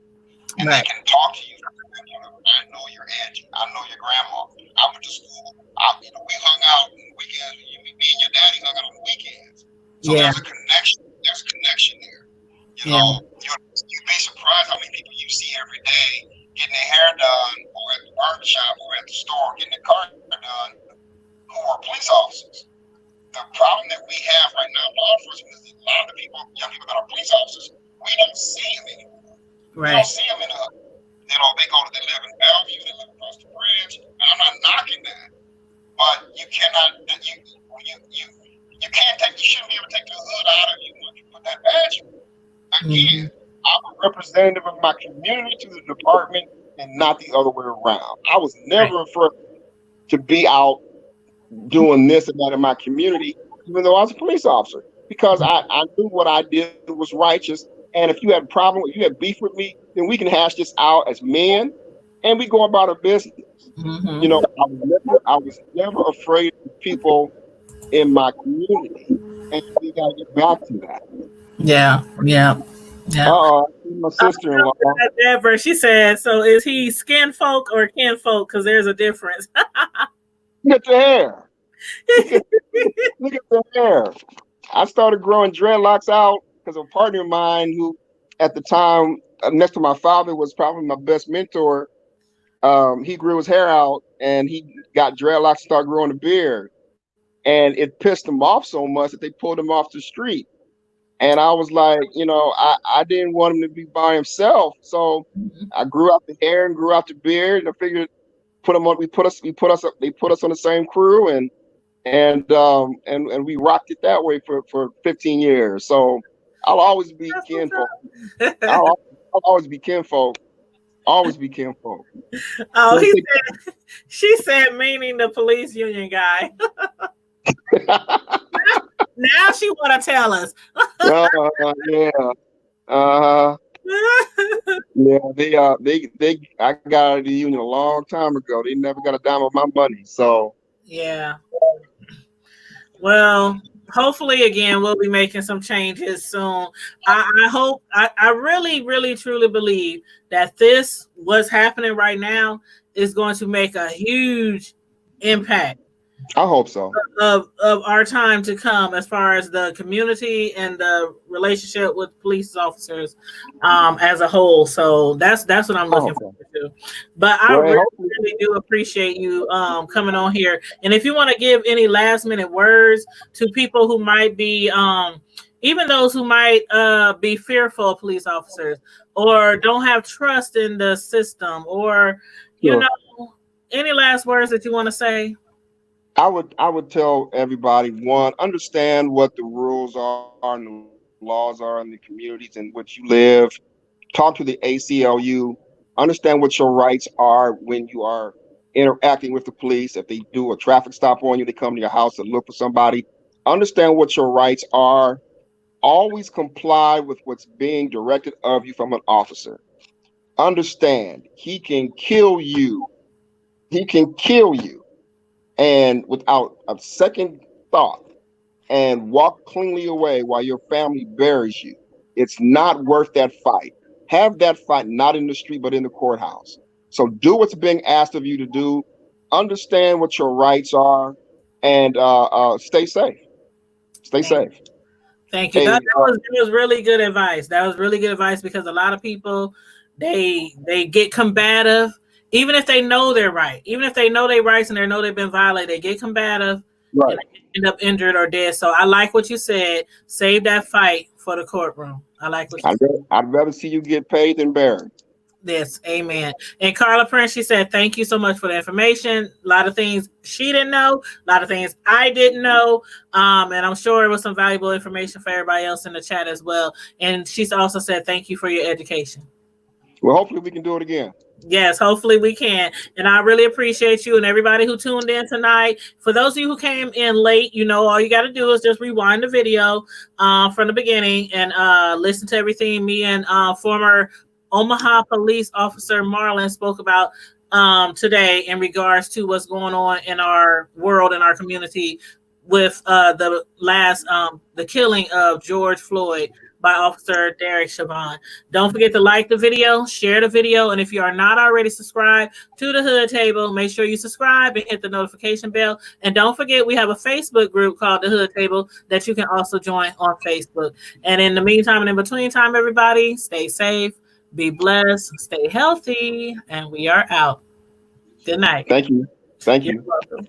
And they can talk to you. I know your aunt. I know your grandma. I went to school. We hung out on the weekends. Me and your daddy hung out on the weekends. So there's a connection. There's a You know, you'd be surprised how many people you see every day getting their hair done, or at the barbershop, or at the store getting their car done, who are police officers. The problem that we have right now in law enforcement is that a lot of the people, young people that are police officers, we don't see them anymore. We don't see them in the, you know, they live in Bellevue, they live across the bridge. And I'm not knocking that, but you cannot, you can't take, you shouldn't be able to take the hood out of you when you put that badge on. Again, I'm a representative of my community to the department and not the other way around. I was never afraid to be out doing this and that in my community, even though I was a police officer, because I knew what I did was righteous. And if you had a problem, if you had beef with me, then we can hash this out as men, and we go about our business. You know, I was never afraid of people in my community, and we gotta get back to that. Yeah. My sister-in-law. Deborah, she said, so is he skin folk or kin folk? Because there's a difference. Look at the hair. Look at the hair. I started growing dreadlocks out because a partner of mine who, at the time, next to my father, was probably my best mentor. He grew his hair out and he got dreadlocks, started growing a beard. And it pissed him off so much that they pulled him off the street. And I was like, you know, I didn't want him to be by himself. So I grew out the hair and grew out the beard. And I figured they put us on the same crew, and we rocked it that way for 15 years. So I'll always be kinfolk. I'll always be kinfolk. Always be kinfolk. Oh, she said, meaning the police union guy. Now she want to tell us. Yeah. Yeah, I got out of the union a long time ago. They never got a dime of my money. So yeah. Well, hopefully again we'll be making some changes soon. I hope I really, really, truly believe that this what's happening right now is going to make a huge impact. I hope so. Of our time to come, as far as the community and the relationship with police officers as a whole. So that's what I'm looking forward to. But I really do appreciate you coming on here. And if you want to give any last minute words to people who might be, even those who might be fearful of police officers or don't have trust in the system, or you know, any last words that you want to say? I would tell everybody, one, understand what the rules are and the laws are in the communities in which you live. Talk to the ACLU. Understand what your rights are when you are interacting with the police. If they do a traffic stop on you, they come to your house to look for somebody. Understand what your rights are. Always comply with what's being directed of you from an officer. Understand, he can kill you. He can kill you. And without a second thought, and walk cleanly away while your family buries you. It's not worth that fight. Have that fight not in the street, but in the courthouse. So do what's being asked of you to do. Understand what your rights are, and stay safe. Stay safe. Thank you. That was really good advice. That was really good advice, because a lot of people, they get combative. Even if they know they're right, even if they know their rights and they know they've been violated, they get combative and end up injured or dead. So I like what you said. Save that fight for the courtroom. I like what you said. I'd rather see you get paid than buried. Yes, amen. And Carla Prince, she said, thank you so much for the information. A lot of things she didn't know, a lot of things I didn't know. And I'm sure it was some valuable information for everybody else in the chat as well. And she's also said, thank you for your education. Well, hopefully we can do it again. Yes, hopefully we can. And I really appreciate you and everybody who tuned in tonight. For those of you who came in late, you know, all you got to do is just rewind the video from the beginning and listen to everything me and former Omaha police officer Marlin spoke about today in regards to what's going on in our world, in our community, with the last the killing of George Floyd by Officer Derek Chauvin. Don't forget to like the video, share the video, and if you are not already subscribed to the Hood Table, make sure you subscribe and hit the notification bell. And don't forget, we have a Facebook group called the Hood Table that you can also join on Facebook. And in the meantime and in between time, everybody, stay safe, be blessed, stay healthy, and we are out. Good night. Thank you. Thank You're you. welcome.